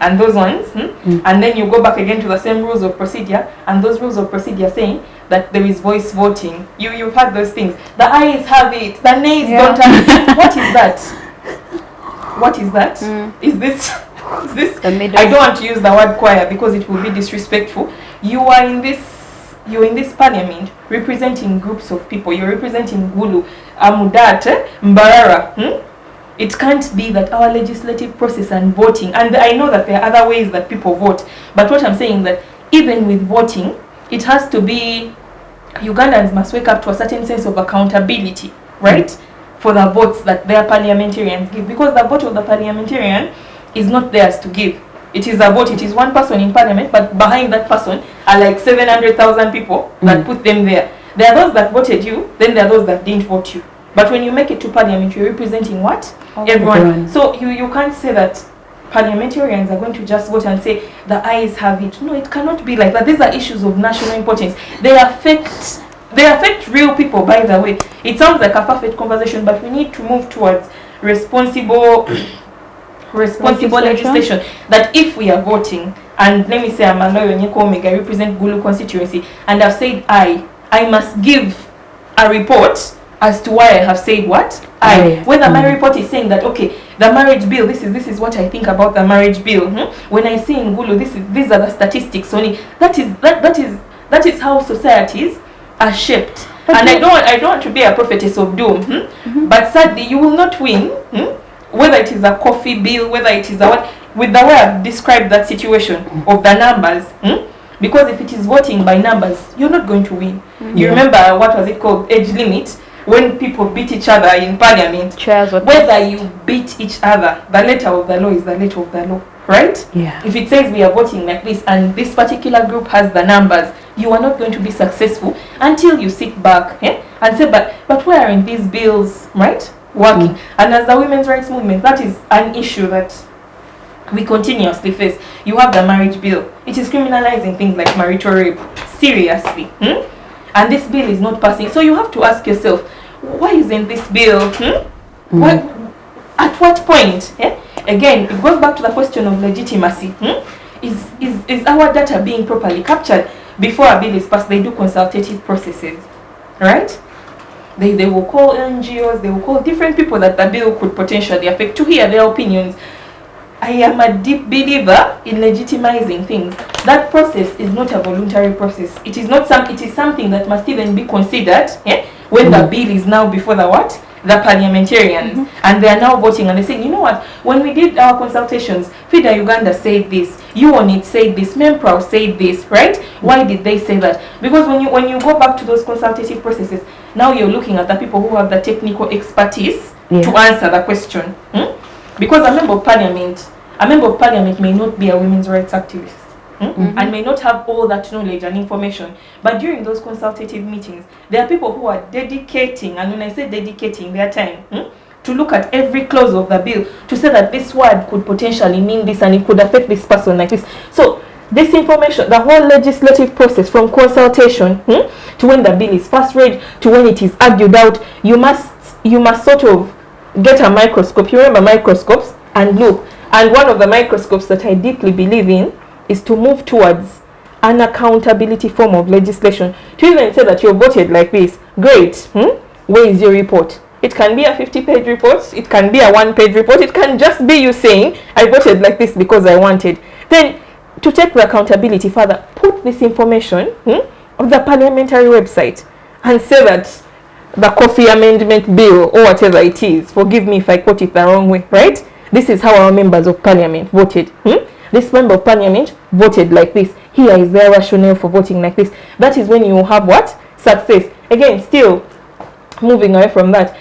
and those ones, and then you go back again to the same rules of procedure, and those rules of procedure saying that there is voice voting. You've had those things. The ayes have it, the nays don't have it. What is that? What is that? Is this I don't want to use the word choir because it will be disrespectful. You're in this parliament representing groups of people. You're representing Gulu, Amudate, Mbarara. It can't be that our legislative process and voting, and I know that there are other ways that people vote, but what I'm saying that even with voting, it has to be, Ugandans must wake up to a certain sense of accountability, right? For the votes that their parliamentarians give, because the vote of the parliamentarian is not theirs to give. It is a vote, it is one person in parliament, but behind that person are like 700,000 people that put them there. There are those that voted you, then there are those that didn't vote you. But when you make it to parliament, you're representing what? Everyone. So you can't say that parliamentarians are going to just vote and say the ayes have it. No, it cannot be like that. These are issues of national importance. They affect real people, by the way. It sounds like a perfect conversation, but we need to move towards responsible legislation. That if we are voting, and let me say I'm Aloyo Nyeko Omega, I represent Gulu constituency, and I've said I must give a report as to why I have said what? Whether my report is saying that, okay, the marriage bill, this is what I think about the marriage bill. When I say in Gulu, these are the statistics only. That is how societies are shaped. And I don't want to be a prophetess of doom. But sadly, you will not win. Whether it is a coffee bill, whether it is a what, with the way I've described that situation of the numbers. Because if it is voting by numbers, you're not going to win. You remember, what was it called? Age limit. When people beat each other in parliament. Whether you beat each other, the letter of the law is the letter of the law. Right? Yeah. If it says we are voting like this and this particular group has the numbers, you are not going to be successful until you sit back and say, but where are these bills, right, working? And as the women's rights movement, that is an issue that we continuously face. You have the marriage bill. It is criminalizing things like marital rape. Seriously. And this bill is not passing. So you have to ask yourself, why isn't this bill? At what point? Again, it goes back to the question of legitimacy. Is our data being properly captured? Before a bill is passed, they do consultative processes, right? They will call NGOs, they will call different people that the bill could potentially affect to hear their opinions. I am a deep believer in legitimizing things. That process is not a voluntary process. It is something that must even be considered when the bill is now before the what? The parliamentarians. And they are now voting and they say, you know what, when we did our consultations, FIDA Uganda said this, UONIT said this, MEMPRAO said this, right? Why did they say that? Because when you go back to those consultative processes, now you're looking at the people who have the technical expertise to answer the question. Because a member of parliament may not be a women's rights activist. And may not have all that knowledge and information. But during those consultative meetings, there are people who are dedicating, and when I say dedicating their time, to look at every clause of the bill, to say that this word could potentially mean this and it could affect this person like this. So this information, the whole legislative process from consultation to when the bill is first read, to when it is argued out, you must sort of get a microscope. You remember microscopes? And look. And one of the microscopes that I deeply believe in is to move towards an accountability form of legislation. To even say that you voted like this, great, where is your report? It can be a 50-page report. It can be a 1-page report. It can just be you saying, I voted like this because I wanted. Then, to take the accountability further, put this information on the parliamentary website and say that the coffee amendment bill or whatever it is, forgive me if I quote it the wrong way, right? This is how our members of parliament voted. This member of parliament voted like this. Here is their rationale for voting like this. That is when you have what? Success. Again, still moving away from that.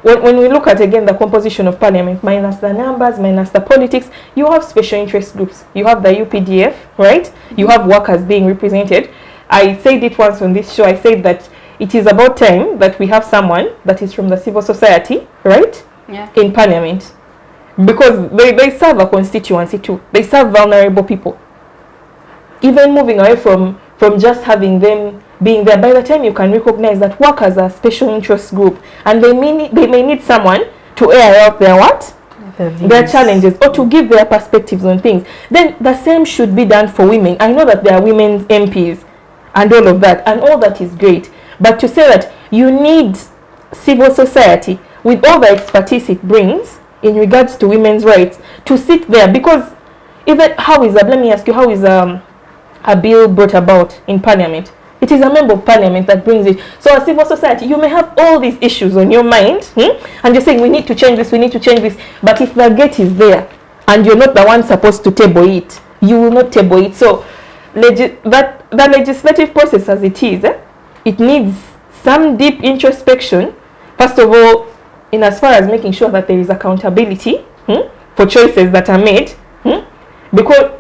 When we look at, again, the composition of parliament, minus the numbers, minus the politics, you have special interest groups. You have the UPDF, right? You have workers being represented. I said it once on this show. I said that it is about time that we have someone that is from the civil society, right? Yeah. In parliament. Because they serve a constituency too. They serve vulnerable people. Even moving away from just having them being there, by the time you can recognize that workers are a special interest group and they may need someone to air out their what? Their challenges, or to give their perspectives on things. Then the same should be done for women. I know that there are women's MPs and all of that, and all that is great. But to say that you need civil society with all the expertise it brings in regards to women's rights to sit there, because even let me ask you, how is a bill brought about in parliament? It is a member of parliament that brings it. So as civil society, you may have all these issues on your mind, and you're saying, we need to change this, we need to change this. But if the gate is there, and you're not the one supposed to table it, you will not table it. So the legislative process as it is, it needs some deep introspection, first of all, in as far as making sure that there is accountability for choices that are made. Because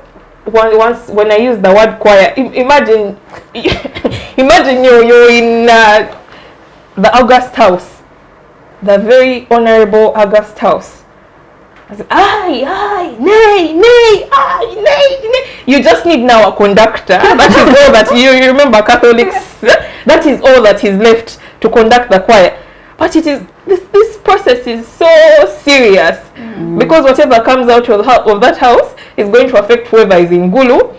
when I use the word choir, imagine you're in the August House, the very honorable August House. I say, aye, nay, nay, aye, nay, nay. You just need now a conductor. That is all that you remember, Catholics. That is all that is left to conduct the choir. But it is this process is so serious, because whatever comes out of that house is going to affect whoever is in Gulu.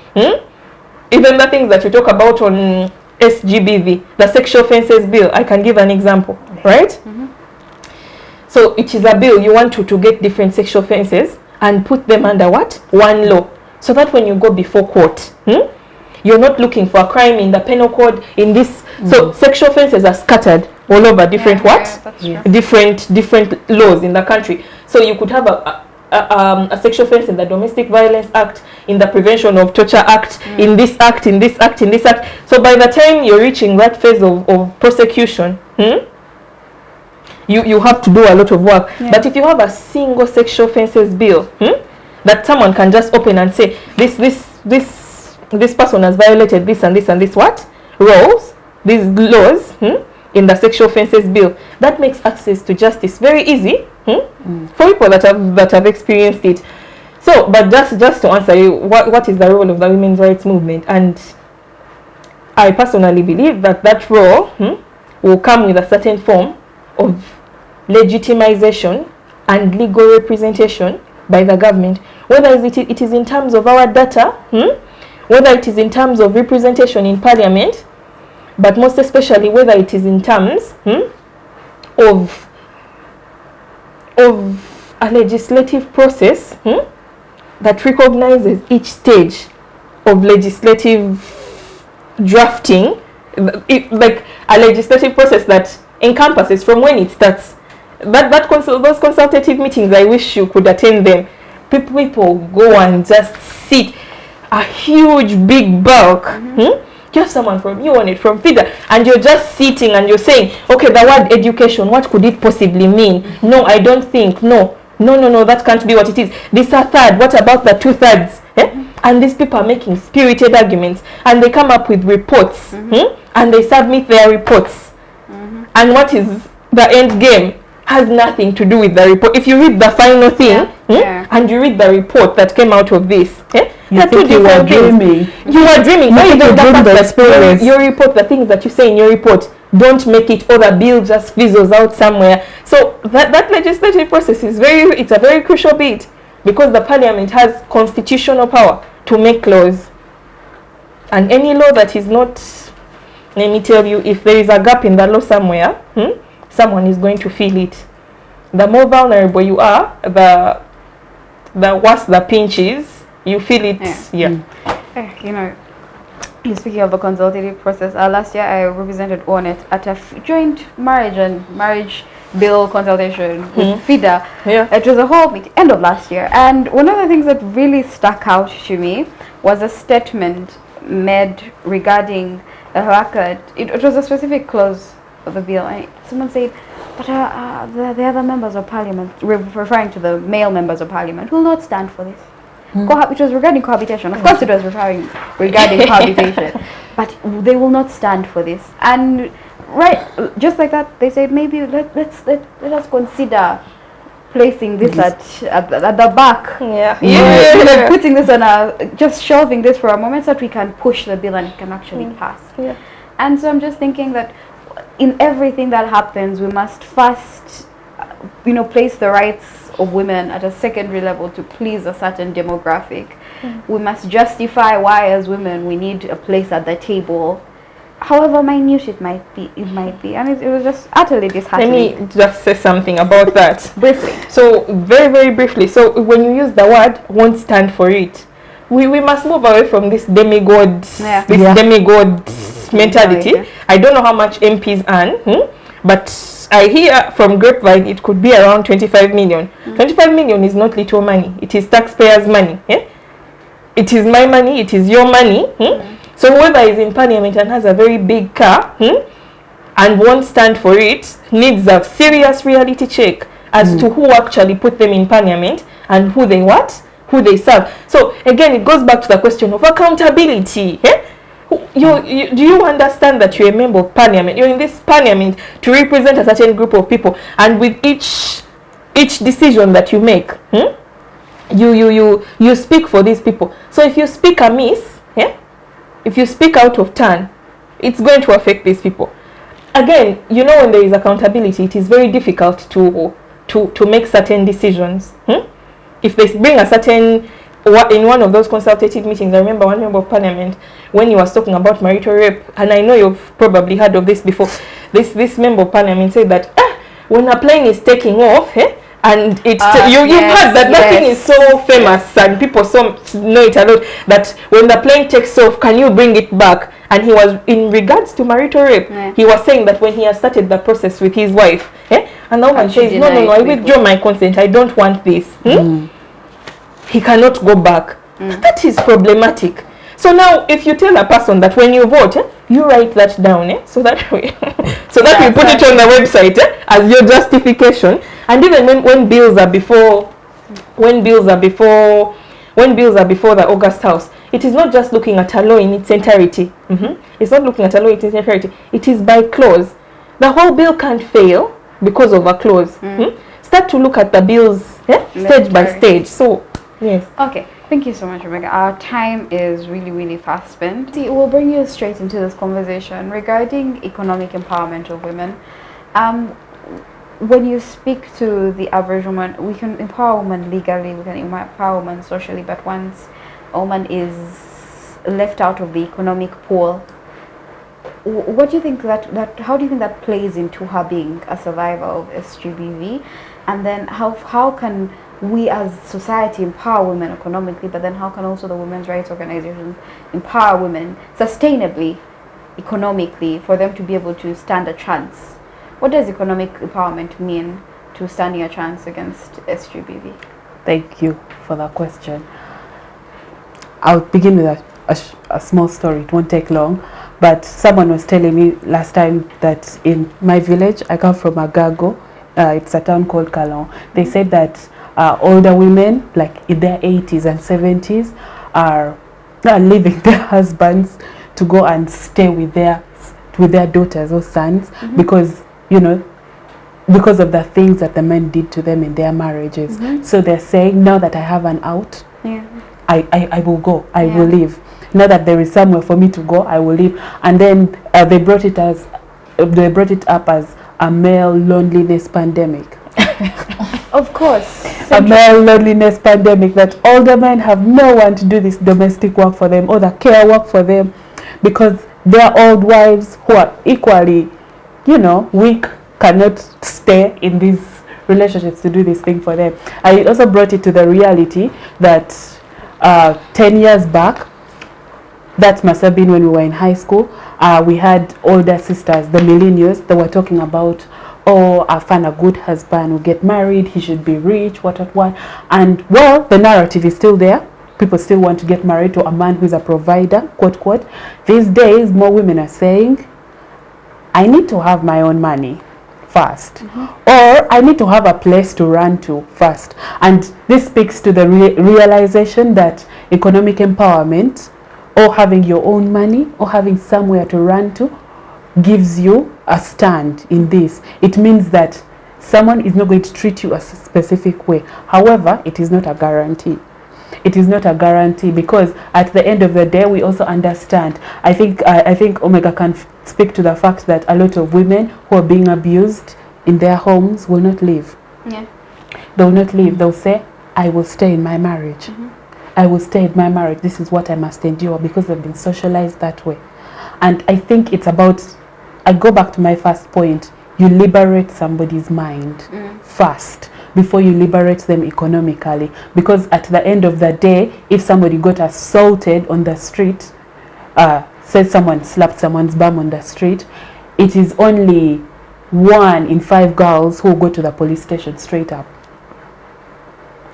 Even the things that you talk about on SGBV, the sexual offences bill, I can give an example, right? So it is a bill you want to get different sexual offences and put them under what? One law. So that when you go before court, you're not looking for a crime in the penal code in this. So sexual offences are scattered all over different different laws in the country. So you could have a sexual offence in the Domestic Violence Act, in the Prevention of Torture Act, in this act, in this act, in this act. So by the time you're reaching that phase of prosecution, you have to do a lot of work. But if you have a single sexual offences bill that someone can just open and say, this person has violated this and this and this laws, these laws in the sexual offences bill, that makes access to justice very easy for people that have experienced it. So, but just to answer you, what is the role of the women's rights movement? And I personally believe that role will come with a certain form of legitimization and legal representation by the government, whether it is in terms of our data, whether it is in terms of representation in parliament, but most especially whether it is in terms of a legislative process that recognizes each stage of legislative drafting, like a legislative process that encompasses from when it starts. Those consultative meetings, I wish you could attend them. People go and just sit, a huge big bulk. You have someone from UNIT, from FIDA, and you're just sitting and you're saying, okay, the word education, what could it possibly mean? No, I don't think. No, that can't be what it is. This a third, what about the 2/3? And these people are making spirited arguments, and they come up with reports, and they submit their reports. And what is the end game has nothing to do with the report. If you read the final thing, and you read the report that came out of this, you think you were dreaming. You were dreaming. No, you don't dream the experience. Your report, the things that you say in your report, don't make it, or the bill just fizzles out somewhere. So that legislative process is it's a very crucial bit, because the parliament has constitutional power to make laws. And any law that is not, let me tell you, if there is a gap in the law somewhere, someone is going to feel it. The more vulnerable you are, the worse the pinch is. You feel it. You know, speaking of the consultative process, last year I represented ONET at a joint marriage bill consultation with FIDA. It was a whole end of last year, and one of the things that really stuck out to me was a statement made regarding the record. It was a specific clause of the bill, and someone said, but the other members of parliament, referring to the male members of parliament, will not stand for this. It was regarding cohabitation. Of course it was regarding cohabitation, but they will not stand for this. And just like that, they said, maybe let us consider placing this at the back. Putting this on just shelving this for a moment so that we can push the bill and it can actually pass. And so I'm just thinking that in everything that happens, we must first place the rights of women at a secondary level to please a certain demographic. We must justify why as women we need a place at the table, however minute it might be, and it was just utterly disheartening. Let me just say something about that briefly. So very, very briefly, so when you use the word won't stand for it, we must move away from this demigod mentality. I don't know how much MPs earn, but I hear from grapevine it could be around 25 million. 25 million is not little money. It is taxpayers' money. It is my money. It is your money. So whoever is in parliament and has a very big car and won't stand for it needs a serious reality check as to who actually put them in parliament and who they serve. So again, it goes back to the question of accountability. Do you understand that you're a member of parliament? You're in this parliament to represent a certain group of people, and with each decision that you make, you speak for these people. So if you speak amiss, if you speak out of turn, it's going to affect these people. Again, when there is accountability, it is very difficult to make certain decisions. If they bring a certain, in one of those consultative meetings, I remember one member of parliament, when he was talking about marital rape, and I know you've probably heard of this before, this member of parliament said that when a plane is taking off, and you've heard that thing is so famous and people know it a lot, that when the plane takes off, can you bring it back? And he was, in regards to marital rape, he was saying that when he has started the process with his wife, and the woman says, no, I withdraw my consent, I don't want this. He cannot go back. That is problematic. So now, if you tell a person that when you vote, you write that down, so that we put it on the website as your justification. And even when bills are before the August House, it is not just looking at a law in its entirety. It's not looking at a law in its entirety. It is by clause. The whole bill can't fail because of a clause. Start to look at the bills stage by stage. So, yes. Okay. Thank you so much, Rebecca. Our time is really, really fast spent. See, we'll bring you straight into this conversation regarding economic empowerment of women. When you speak to the average woman, we can empower women legally, we can empower women socially, but once a woman is left out of the economic pool, what do you think how do you think that plays into her being a survivor of SGBV? And then how can we as society empower women economically, but then how can also the women's rights organizations empower women sustainably, economically, for them to be able to stand a chance? What does economic empowerment mean to standing a chance against SGBV? Thank you for that question. I'll begin with a small story. It won't take long. But someone was telling me last time that in my village, I come from Agago, it's a town called Kalon. They said that older women, like in their 80s and 70s, are leaving their husbands to go and stay with their daughters or sons, because because of the things that the men did to them in their marriages. So they're saying, now that I have an out, I will go, I will leave. Now that there is somewhere for me to go, I will leave. And then they brought it up as a male loneliness pandemic. Of course. A male loneliness pandemic, that older men have no one to do this domestic work for them or the care work for them, because their old wives, who are equally, weak, cannot stay in these relationships to do this thing for them. I also brought it to the reality that 10 years back, that must have been when we were in high school, we had older sisters, the millennials, they were talking about, oh, I found a good husband, will get married, he should be rich, what. And well, the narrative is still there. People still want to get married to a man who's a provider, quote, quote. These days, more women are saying, I need to have my own money first, or I need to have a place to run to first. And this speaks to the realization that economic empowerment, or having your own money, or having somewhere to run to, gives you a stand in this. It means that someone is not going to treat you a specific way. However, it is not a guarantee. It is not a guarantee, because at the end of the day, we also understand. I think Omega can speak to the fact that a lot of women who are being abused in their homes will not leave. Yeah. They will not leave. They'll say, I will stay in my marriage. I will stay in my marriage. This is what I must endure, because they've been socialized that way. And I think it's about, I go back to my first point, you liberate somebody's mind first before you liberate them economically. Because at the end of the day, if somebody got assaulted on the street, say someone slapped someone's bum on the street, it is only 1 in 5 girls who go to the police station straight up.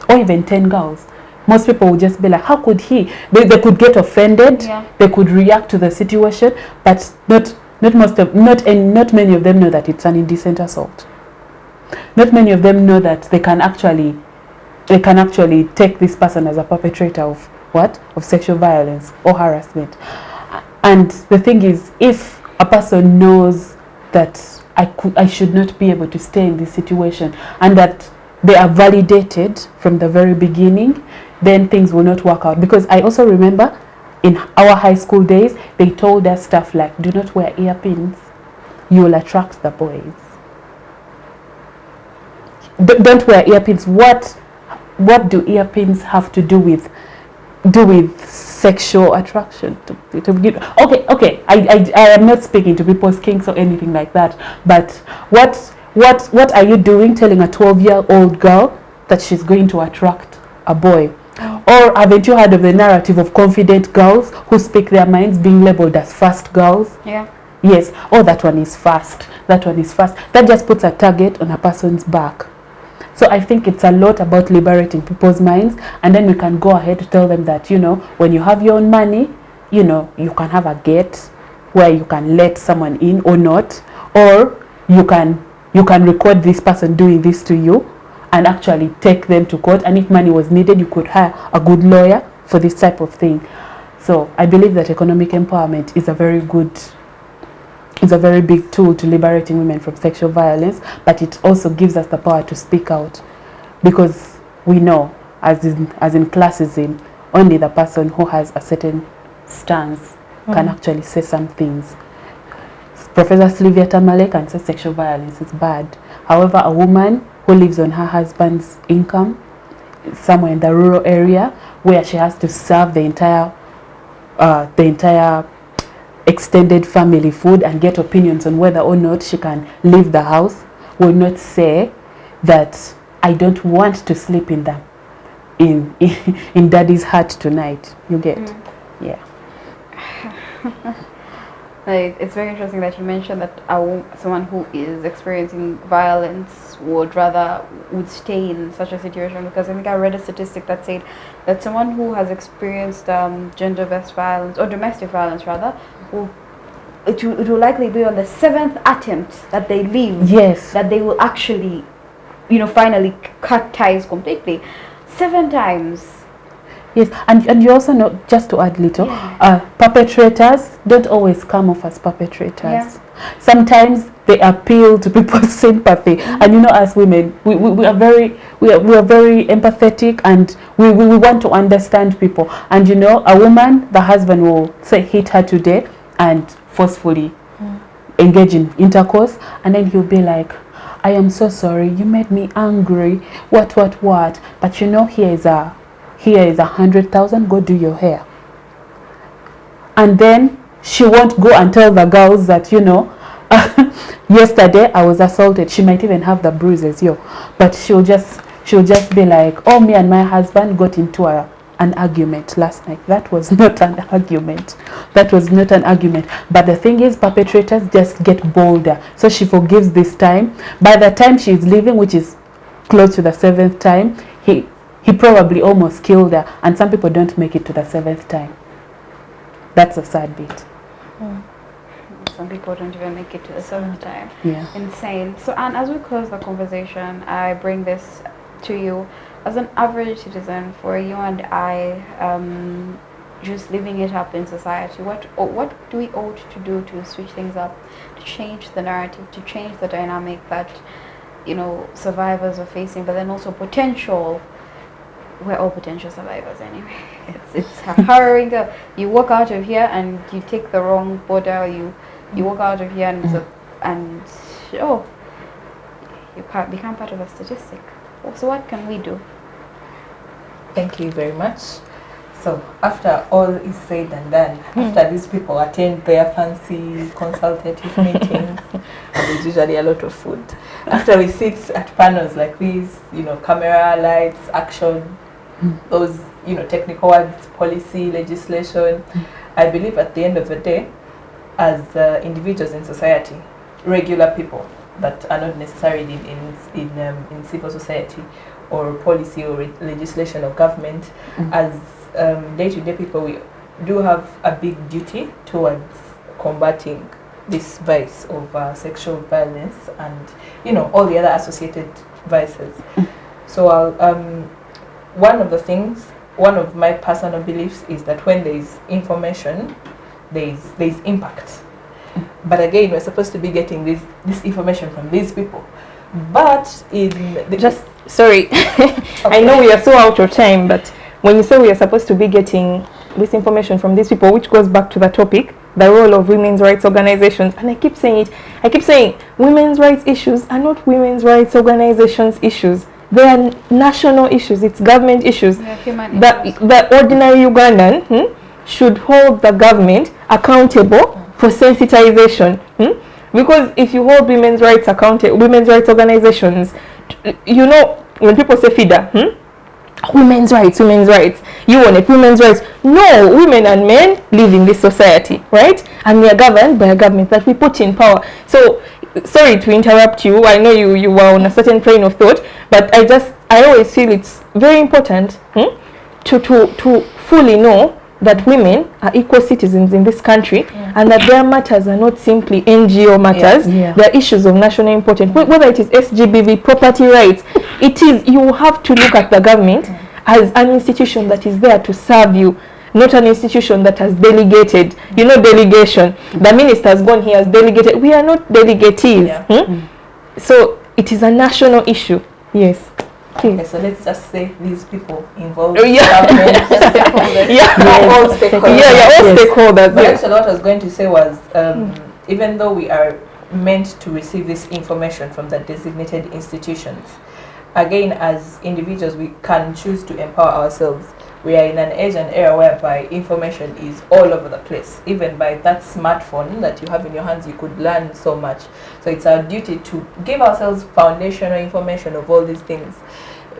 Or even 10 girls. Most people would just be like, how could he? They could get offended, they could react to the situation, but not many of them know that it's an indecent assault. Not many of them know that they can actually take this person as a perpetrator of what? Of sexual violence or harassment. And the thing is, if a person knows that I should not be able to stay in this situation, and that they are validated from the very beginning, then things will not work out. Because I also remember in our high school days, they told us stuff like, do not wear earpins, you will attract the boys. Don't wear earpins. What do earpins have to do with sexual attraction? Okay. I am not speaking to people's kinks or anything like that. But what are you doing telling a 12-year-old girl that she's going to attract a boy? Or haven't you heard of the narrative of confident girls who speak their minds being labeled as fast girls? Yeah. Yes. Oh, that one is fast. That one is fast. That just puts a target on a person's back. So I think it's a lot about liberating people's minds, and then we can go ahead to tell them that, you know, when you have your own money, you know, you can have a gate where you can let someone in or not, or you can record this person doing this to you and actually take them to court, and if money was needed, you could hire a good lawyer for this type of thing. So I believe that economic empowerment is a very big tool to liberating women from sexual violence, but it also gives us the power to speak out, because we know, as in classism, only the person who has a certain stance can actually say some things. Professor Sylvia Tamale can say sexual violence is bad. However, a woman who lives on her husband's income, somewhere in the rural area, where she has to serve the entire extended family food and get opinions on whether or not she can leave the house, will not say that I don't want to sleep in daddy's hut tonight. You get? Yeah. Like, it's very interesting that you mentioned that someone who is experiencing violence would stay in such a situation, because I think I read a statistic that said that someone who has experienced gender-based violence, or domestic violence rather, it will likely be on the 7th attempt that they leave. Yes. That they will actually, finally cut ties completely. 7 times. Yes, and you also know, just to add little, perpetrators don't always come off as perpetrators. Yeah. Sometimes they appeal to people's sympathy, and as women, we are very empathetic, and we want to understand people. And a woman, the husband will say hit her today and forcefully engage in intercourse, and then he'll be like, I am so sorry, you made me angry, what, but here is 100,000, go do your hair. And then she won't go and tell the girls that, yesterday I was assaulted. She might even have the bruises, but she'll just be like, oh, me and my husband got into an argument last night. That was not an argument. That was not an argument. But the thing is, perpetrators just get bolder. So she forgives this time. By the time she's leaving, which is close to the 7th time, he probably almost killed her. And some people don't make it to the 7th time. That's a sad bit. Some people don't even make it to the 7th time. Yeah. Insane. So, Anne, as we close the conversation, I bring this to you. As an average citizen, for you and I, just living it up in society, what do we ought to do to switch things up, to change the narrative, to change the dynamic that, survivors are facing, but then also we're all potential survivors anyway. It's harrowing. You walk out of here and you take the wrong border. You walk out of here and you become part of a statistic. So what can we do? Thank you very much. So after all is said and done, after these people attend their fancy consultative meetings, and there's usually a lot of food, after we sit at panels like these, camera, lights, action, those, technical words, policy, legislation, I believe at the end of the day, as individuals in society, regular people that are not necessarily in civil society or policy or legislation or government, as day-to-day people, we do have a big duty towards combating this vice of sexual violence and all the other associated vices. So one of my personal beliefs is that when there is information, there is impact. But again, we're supposed to be getting this information from these people. But sorry, I know we are so out of time, but when you say we are supposed to be getting this information from these people, which goes back to the topic, the role of women's rights organizations, and I keep saying women's rights issues are not women's rights organizations issues. They are national issues. It's government issues. The ordinary Ugandan should hold the government accountable for sensitization. Because if you hold women's rights organizations, when people say FIDA, women's rights, you want it, women's rights. No, women and men live in this society, right? And we are governed by a government that we put in power. So, sorry to interrupt you. I know you were on a certain train of thought, but I always feel it's very important to fully know that women are equal citizens in this country, and that their matters are not simply NGO matters. They're issues of national importance. Whether it is SGBV, property rights, you have to look at the government as an institution that is there to serve you, not an institution that has delegated. Delegation. The minister has gone, he has delegated. We are not delegatees. So it is a national issue. Yes. Okay, so let's just say these people involved. All stakeholders. But actually what I was going to say was, even though we are meant to receive this information from the designated institutions, again, as individuals, we can choose to empower ourselves. We are in an age and era whereby information is all over the place. Even by that smartphone that you have in your hands, you could learn so much. So it's our duty to give ourselves foundational information of all these things.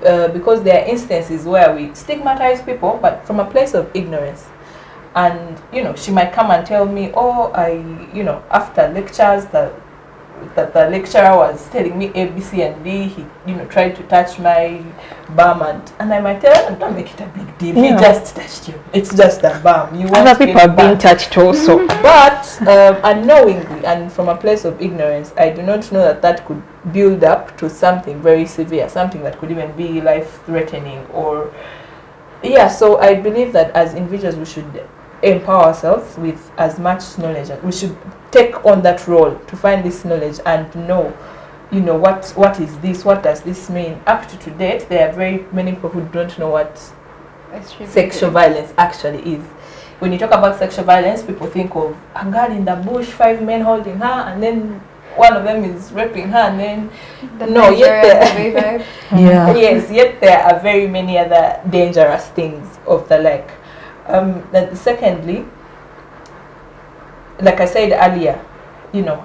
Because there are instances where we stigmatize people, but from a place of ignorance. And, she might come and tell me, after lectures, that the lecturer was telling me A, B, C, and D. He, tried to touch my bum, and I might tell him, don't make it a big deal. He just touched you. It's just a bum. Other people are being touched also. But unknowingly and from a place of ignorance, I do not know that could build up to something very severe, something that could even be life-threatening. So I believe that as individuals, we should empower ourselves with as much knowledge. We should take on that role to find this knowledge and know, what is this, what does this mean. Up to date, there are very many people who don't know what sexual violence actually is. When you talk about sexual violence, people think of a girl in the bush, 5 men holding her, and then one of them is raping her, and then yet there are very many other dangerous things of the like. Then secondly, like I said earlier,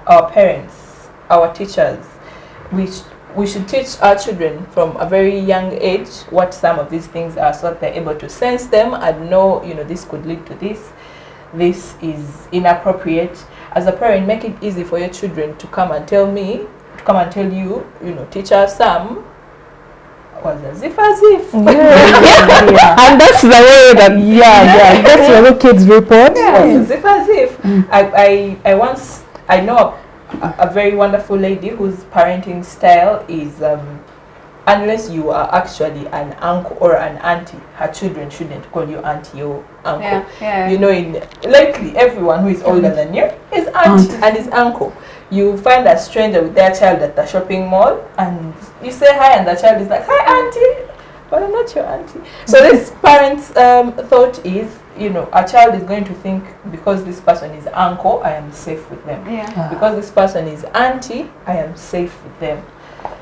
our parents our teachers, we should teach our children from a very young age what some of these things are, so that they're able to sense them and know, this could lead to this. This is inappropriate. As a parent, make it easy for your children to come and tell you, teacher Sam was as if. Yeah. And that's the way that, that's where the kids report. As if. I know a very wonderful lady whose parenting style is, unless you are actually an uncle or an auntie, her children shouldn't call you auntie or uncle. Likely everyone who is older than you is auntie and is uncle. You find a stranger with their child at the shopping mall and you say hi and the child is like, hi auntie, but I'm not your auntie. So this parent's thought is, a child is going to think, because this person is uncle, I am safe with them. Because this person is auntie, I am safe with them.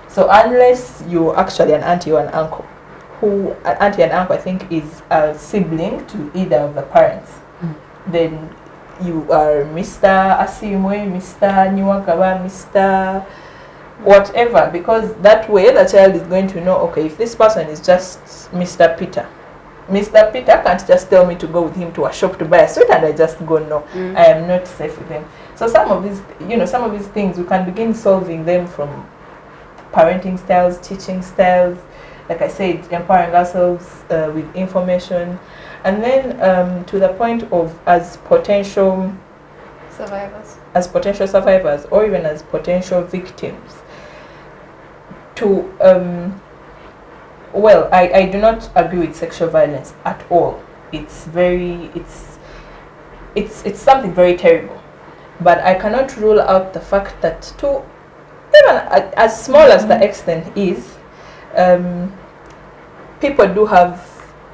So unless you're actually an auntie or an uncle, an auntie and uncle I think is a sibling to either of the parents, then you are Mr. Asimwe, Mr. Niwagaba, Mr. whatever, because that way the child is going to know, okay, if this person is just Mr. Peter can't just tell me to go with him to a shop to buy a sweet and I just go, no, I am not safe with him. So some of these things, we can begin solving them from parenting styles, teaching styles, like I said, empowering ourselves with information, and then to the point of as potential survivors or even as potential victims. I do not agree with sexual violence at all. It's something very terrible, but I cannot rule out the fact that even as small as the extent is, people do have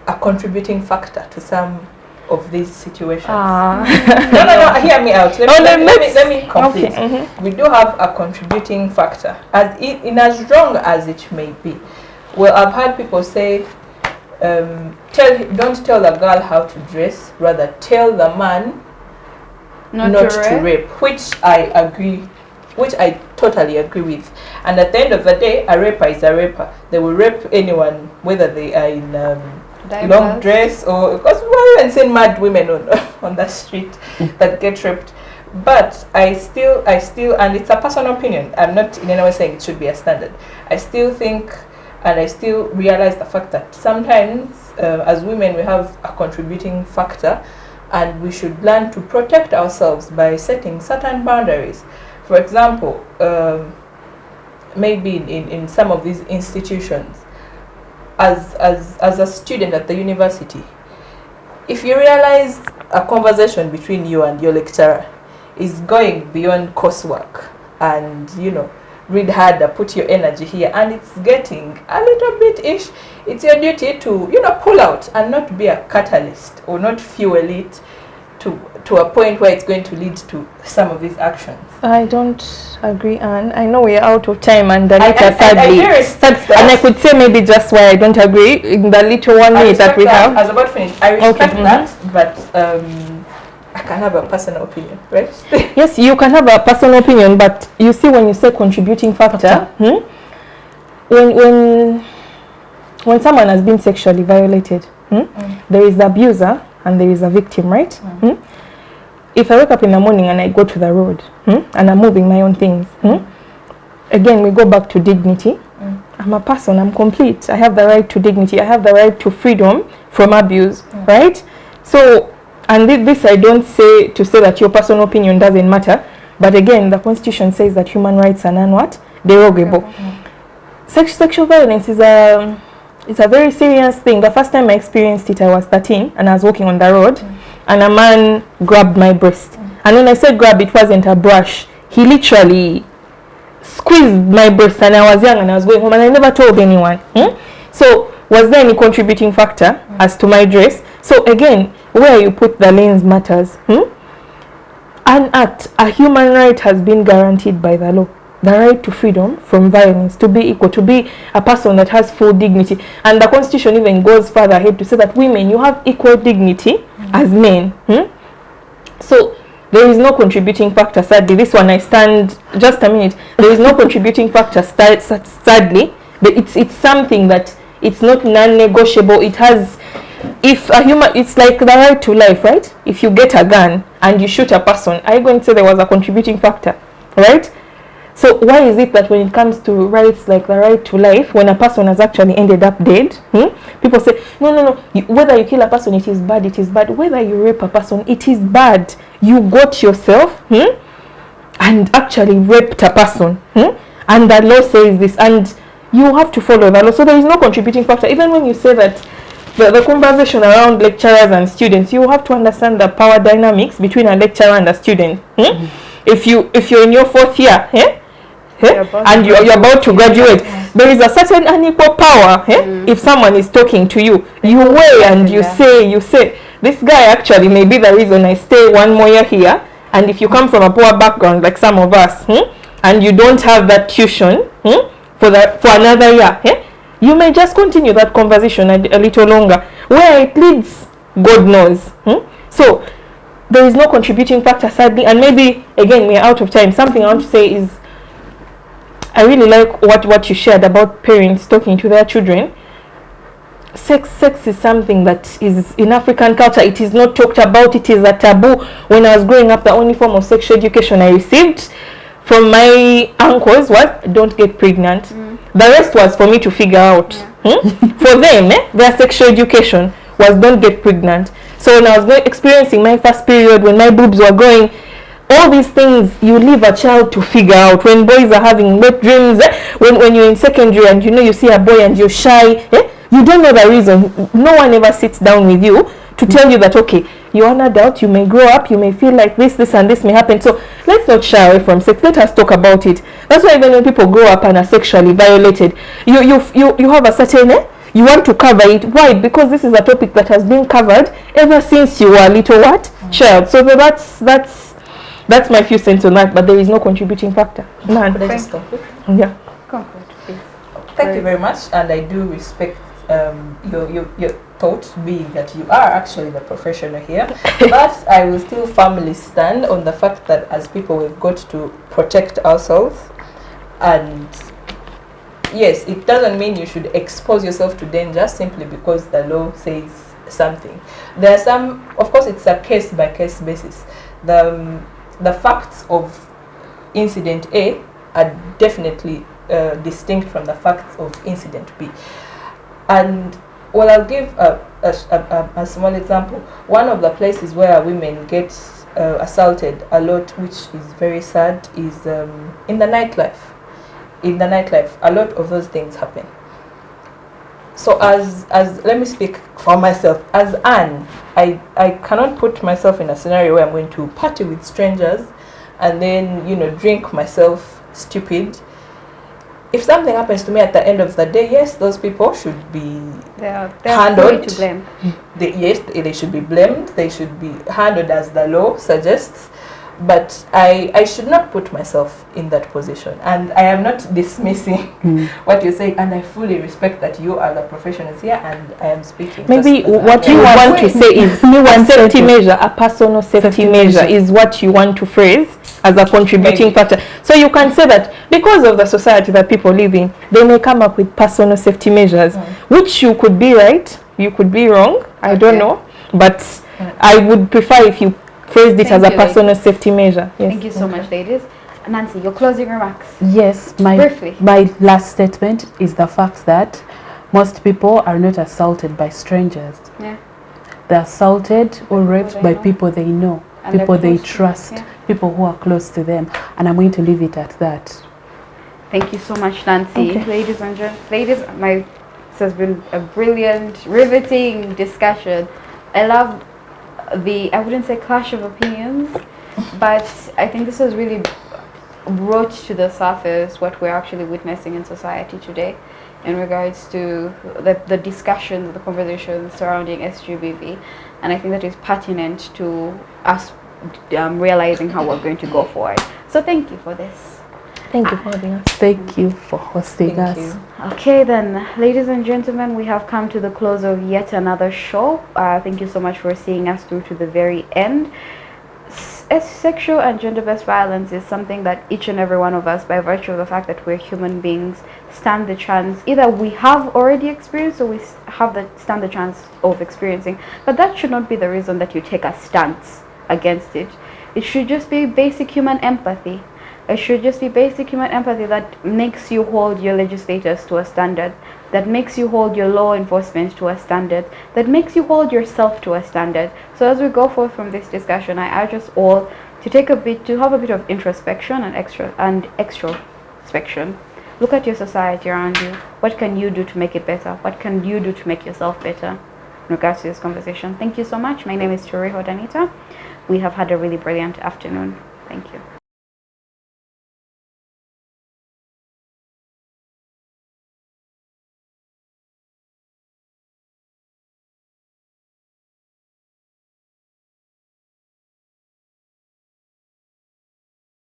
a contributing factor to some of these situations. No, hear me out. Let me complete. Okay. We do have a contributing factor, as wrong as it may be. Well, I've heard people say, don't tell the girl how to dress, rather tell the man not to rape, which I totally agree with. And at the end of the day, a raper is a raper. They will rape anyone, whether they are in long dress or, because we've even seen mad women on the street that get raped. But I still, and it's a personal opinion, I'm not in any way saying it should be a standard. I still think, and I still realize the fact that sometimes as women we have a contributing factor, and we should learn to protect ourselves by setting certain boundaries. For example, maybe in some of these institutions, as a student at the university, if you realize a conversation between you and your lecturer is going beyond coursework, and read harder, put your energy here, and it's getting a little bit ish, it's your duty to pull out and not be a catalyst or not fuel it to a point where it's going to lead to some of these actions. I don't agree, Anne. I know we're out of time, and Danita sadly, and I could say maybe just why I don't agree in the little 1 minute that we have. I was about to finish. I respect that, but I can have a personal opinion, right? Yes, you can have a personal opinion, but you see, when you say contributing factor, when someone has been sexually violated, there is the abuser and there is a victim, right? If I wake up in the morning and I go to the road and I'm moving my own things, again we go back to dignity. I'm a person, I'm complete. I have the right to dignity. I have the right to freedom from abuse, right? So, and this I don't say to say that your personal opinion doesn't matter, but again, the Constitution says that human rights are non-derogable. Sexual violence is a very serious thing. The first time I experienced it, I was 13 and I was walking on the road and a man grabbed my breast. And when I said grab, it wasn't a brush. He literally squeezed my breast, and I was young and I was going home and I never told anyone. So was there any contributing factor as to my dress? So again, where you put the lens matters. An act, a human right has been guaranteed by the law. The right to freedom from violence, to be equal, to be a person that has full dignity. And the Constitution even goes further ahead to say that women, you have equal dignity as men. So there is no contributing factor, sadly. This one I stand, just a minute. There is no contributing factor, sadly. But it's something that it's not non-negotiable. It has, if a human, it's like the right to life, right? If you get a gun and you shoot a person, are you going to say there was a contributing factor, right? So why is it that when it comes to rights like the right to life, when a person has actually ended up dead, people say, no, whether you kill a person, it is bad, it is bad. Whether you rape a person, it is bad. You got yourself and actually raped a person. And the law says this, and you have to follow the law. So there is no contributing factor. Even when you say that the conversation around lecturers and students, you have to understand the power dynamics between a lecturer and a student. If you're in your 4th year, and you're about to graduate, there is a certain unequal power. If someone is talking to you, you weigh and you say, this guy actually may be the reason I stay 1 more year here. And if you come from a poor background like some of us, and you don't have that tuition for another year, you may just continue that conversation a little longer. Where it leads, God knows. So there is no contributing factor, sadly. And maybe again, we are out of time. Something I want to say is, I really like what you shared about parents talking to their children. Sex is something that is in African culture. It is not talked about. It is a taboo. When I was growing up, the only form of sexual education I received from my uncles was don't get pregnant. The rest was for me to figure out. For them, their sexual education was don't get pregnant. So when I was experiencing my first period, when my boobs were growing, all these things you leave a child to figure out. When boys are having wet dreams, when you're in secondary and you see a boy and you're shy, you don't know the reason. No one ever sits down with you to tell you that, okay, you're an adult, you may grow up, you may feel like this and this may happen. So let's not shy away from sex. Let us talk about it. That's why even when people grow up and are sexually violated, you have a certain, you want to cover it. Why? Because this is a topic that has been covered ever since you were a little child. So that's my few cents on that, but there is no contributing factor. None. Could I just conclude? Yeah. Conclude, please. Thank you very much, and I do respect your thought, being that you are actually the professional here. But I will still firmly stand on the fact that as people, we've got to protect ourselves. And yes, it doesn't mean you should expose yourself to danger simply because the law says something. There are some, of course, it's a case-by-case basis. The facts of incident A are definitely distinct from the facts of incident B. And well, I'll give a small example. One of the places where women get assaulted a lot, which is very sad, is in the nightlife. In the nightlife, a lot of those things happen. So as let me speak for myself. As Anne, I cannot put myself in a scenario where I'm going to party with strangers and then, drink myself stupid. If something happens to me at the end of the day, yes, those people should be handled. To blame. They should be blamed. They should be handled as the law suggests. But I should not put myself in that position. And I am not dismissing what you're saying. And I fully respect that you are the professionals here and I am speaking. Maybe what you want to say is a safety measure, a personal safety measure is what you want to phrase as a contributing factor. So you can say that because of the society that people live in, they may come up with personal safety measures, which you could be right, you could be wrong, I don't know. But I would prefer if you phrased it as a personal safety measure. Yes. Thank you so much, ladies. Nancy, your closing remarks. Yes, Briefly. My last statement is the fact that most people are not assaulted by strangers. Yeah. They're assaulted or raped by people they know, And people they close to them, trust, people who are close to them. And I'm going to leave it at that. Thank you so much, Nancy. Okay. Ladies and gentlemen, this has been a brilliant, riveting discussion. I love I wouldn't say clash of opinions, but I think this has really brought to the surface what we're actually witnessing in society today in regards to the discussion, the conversation surrounding SGBV, and I think that is pertinent to us realizing how we're going to go forward. So thank you for this. Thank you for having us. Thank you for hosting us. Okay then, ladies and gentlemen, we have come to the close of yet another show. Thank you so much for seeing us through to the very end. sexual and gender-based violence is something that each and every one of us, by virtue of the fact that we're human beings, stand the chance, either we have already experienced or we stand the chance of experiencing. But that should not be the reason that you take a stance against it. It should just be basic human empathy. It should just be basic human empathy that makes you hold your legislators to a standard, that makes you hold your law enforcement to a standard, that makes you hold yourself to a standard. So as we go forth from this discussion, I urge us all to have a bit of introspection and extrospection. Look at your society around you. What can you do to make it better? What can you do to make yourself better? In regards to this conversation, thank you so much. My name is Turiho Danita. We have had a really brilliant afternoon. Thank you.